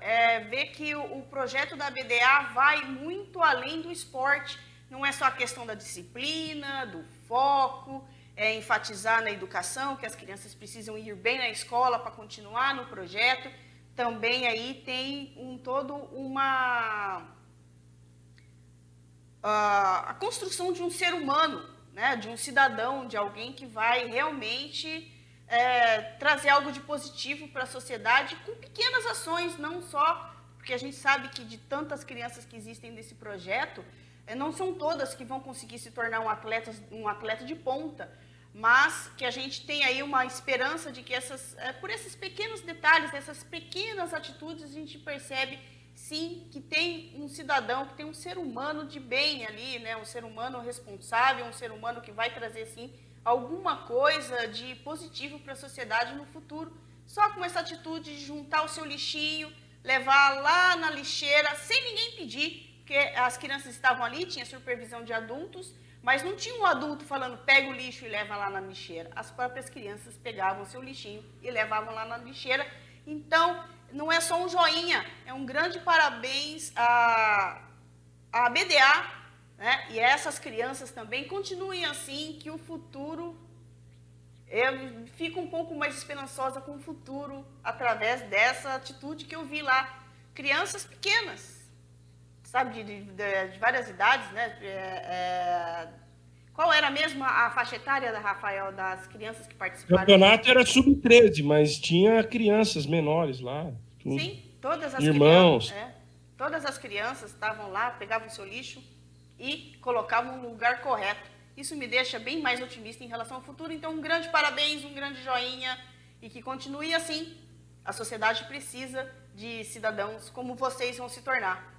ver que o projeto da BDA vai muito além do esporte, não é só a questão da disciplina, do foco, enfatizar na educação, que as crianças precisam ir bem na escola para continuar no projeto. Também aí tem a construção de um ser humano, né, de um cidadão, de alguém que vai realmente trazer algo de positivo para a sociedade com pequenas ações, não só, porque a gente sabe que de tantas crianças que existem nesse projeto, não são todas que vão conseguir se tornar um atleta de ponta, mas que a gente tem aí uma esperança de que por esses pequenos detalhes, essas pequenas atitudes, a gente percebe, sim, que tem um cidadão, que tem um ser humano de bem ali, né? Um ser humano responsável, um ser humano que vai trazer, sim, alguma coisa de positivo para a sociedade no futuro, só com essa atitude de juntar o seu lixinho, levar lá na lixeira, sem ninguém pedir, porque as crianças estavam ali, tinha supervisão de adultos, mas não tinha um adulto falando, pega o lixo e leva lá na lixeira. As próprias crianças pegavam o seu lixinho e levavam lá na lixeira. Então, não é só um joinha, é um grande parabéns à BDA né? E essas crianças também continuem assim, que o futuro... Eu fico um pouco mais esperançosa com o futuro através dessa atitude que eu vi lá. Crianças pequenas, sabe, de várias idades, né? Qual era mesmo a faixa etária, Rafael, das crianças que O participaram? campeonato era sub-13, mas tinha crianças menores lá. Tudo. Sim, todas as Irmãos. crianças. Todas as crianças estavam lá, pegavam o seu lixo e colocavam no lugar correto. Isso me deixa bem mais otimista em relação ao futuro. Então, um grande parabéns, um grande joinha e que continue assim. A sociedade precisa de cidadãos como vocês vão se tornar.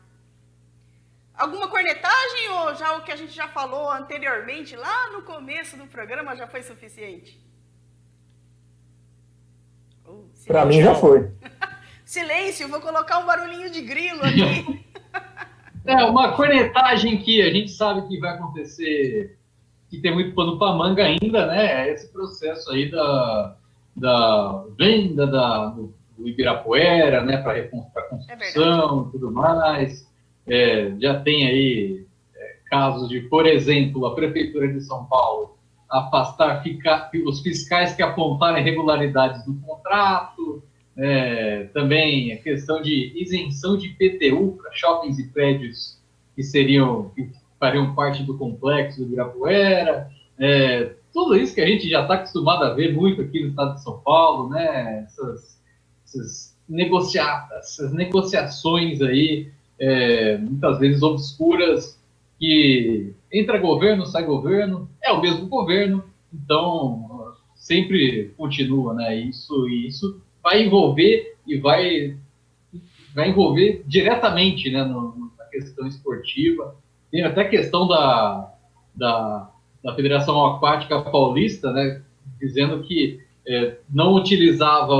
Alguma cornetagem ou já o que a gente já falou anteriormente, lá no começo do programa, já foi suficiente? Para mim já foi. Silêncio, vou colocar um barulhinho de grilo aqui. Uma cornetagem que a gente sabe que vai acontecer, que tem muito pano para manga ainda, né? É esse processo aí da venda do Ibirapuera, né? Para construção e tudo mais. Já tem aí casos de, por exemplo, a Prefeitura de São Paulo afastar os fiscais que apontarem irregularidades no contrato. Também a questão de isenção de IPTU para shoppings e prédios que fariam parte do complexo do Ibirapuera, tudo isso que a gente já está acostumado a ver muito aqui no estado de São Paulo, né? Essas negociações aí, muitas vezes obscuras, que entra governo, sai governo, é o mesmo governo, então sempre continua, né? Isso vai envolver e vai envolver diretamente, né, na questão esportiva. Tem até a questão da Federação Aquática Paulista, né, dizendo que não utilizava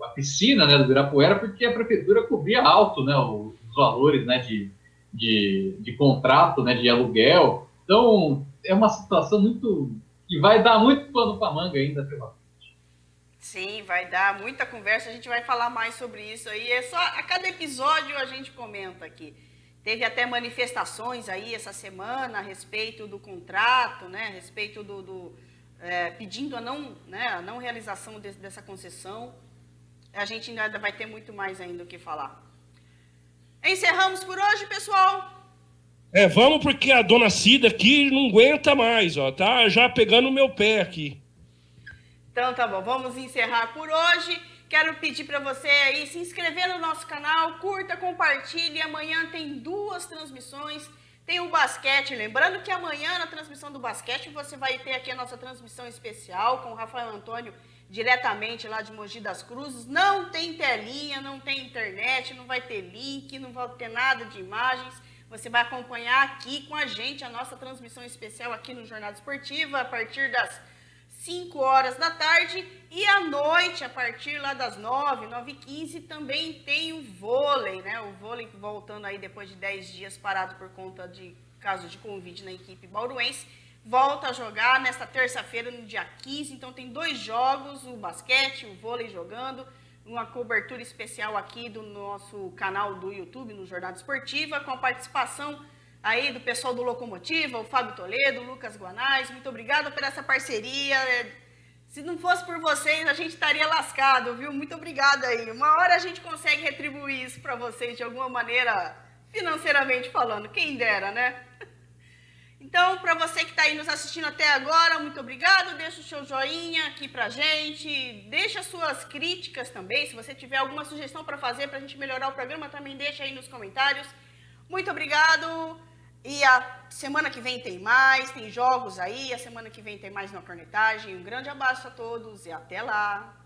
a piscina, né, do Ibirapuera porque a prefeitura cobria alto, né, os valores, né, de contrato, né, de aluguel. Então, é uma situação que vai dar muito pano para manga ainda pela frente. Sim, vai dar muita conversa, a gente vai falar mais sobre isso aí. A cada episódio a gente comenta aqui. Teve até manifestações aí essa semana a respeito do contrato, né? A respeito pedindo a não realização dessa concessão. A gente ainda vai ter muito mais ainda o que falar. Encerramos por hoje, pessoal. Vamos porque a dona Cida aqui não aguenta mais, ó. Tá já pegando o meu pé aqui. Então tá bom, vamos encerrar por hoje. Quero pedir para você aí se inscrever no nosso canal, curta, compartilhe. Amanhã tem 2 transmissões. Tem o basquete, lembrando que amanhã na transmissão do basquete você vai ter aqui a nossa transmissão especial com o Rafael Antônio diretamente lá de Mogi das Cruzes. Não tem telinha, não tem internet, não vai ter link, não vai ter nada de imagens. Você vai acompanhar aqui com a gente a nossa transmissão especial aqui no Jornada Esportiva a partir das 5 horas da tarde e à noite, a partir lá das 9h15, também tem o vôlei, né? O vôlei voltando aí depois de 10 dias parado por conta de caso de Covid na equipe bauruense. Volta a jogar nesta terça-feira, no dia 15. Então tem 2 jogos, o basquete, o vôlei jogando. Uma cobertura especial aqui do nosso canal do YouTube, no Jornada Esportiva, com a participação aí do pessoal do Locomotiva, o Fábio Toledo, o Lucas Guanais. Muito obrigada por essa parceria. Se não fosse por vocês, a gente estaria lascado, viu? Muito obrigada aí. Uma hora a gente consegue retribuir isso para vocês de alguma maneira, financeiramente falando. Quem dera, né? Então, para você que está aí nos assistindo até agora, muito obrigado. Deixa o seu joinha aqui pra gente. Deixa suas críticas também. Se você tiver alguma sugestão para fazer para a gente melhorar o programa, também deixa aí nos comentários. Muito obrigado. E a semana que vem tem mais, tem jogos aí. A semana que vem tem mais na cornetagem. Um grande abraço a todos e até lá.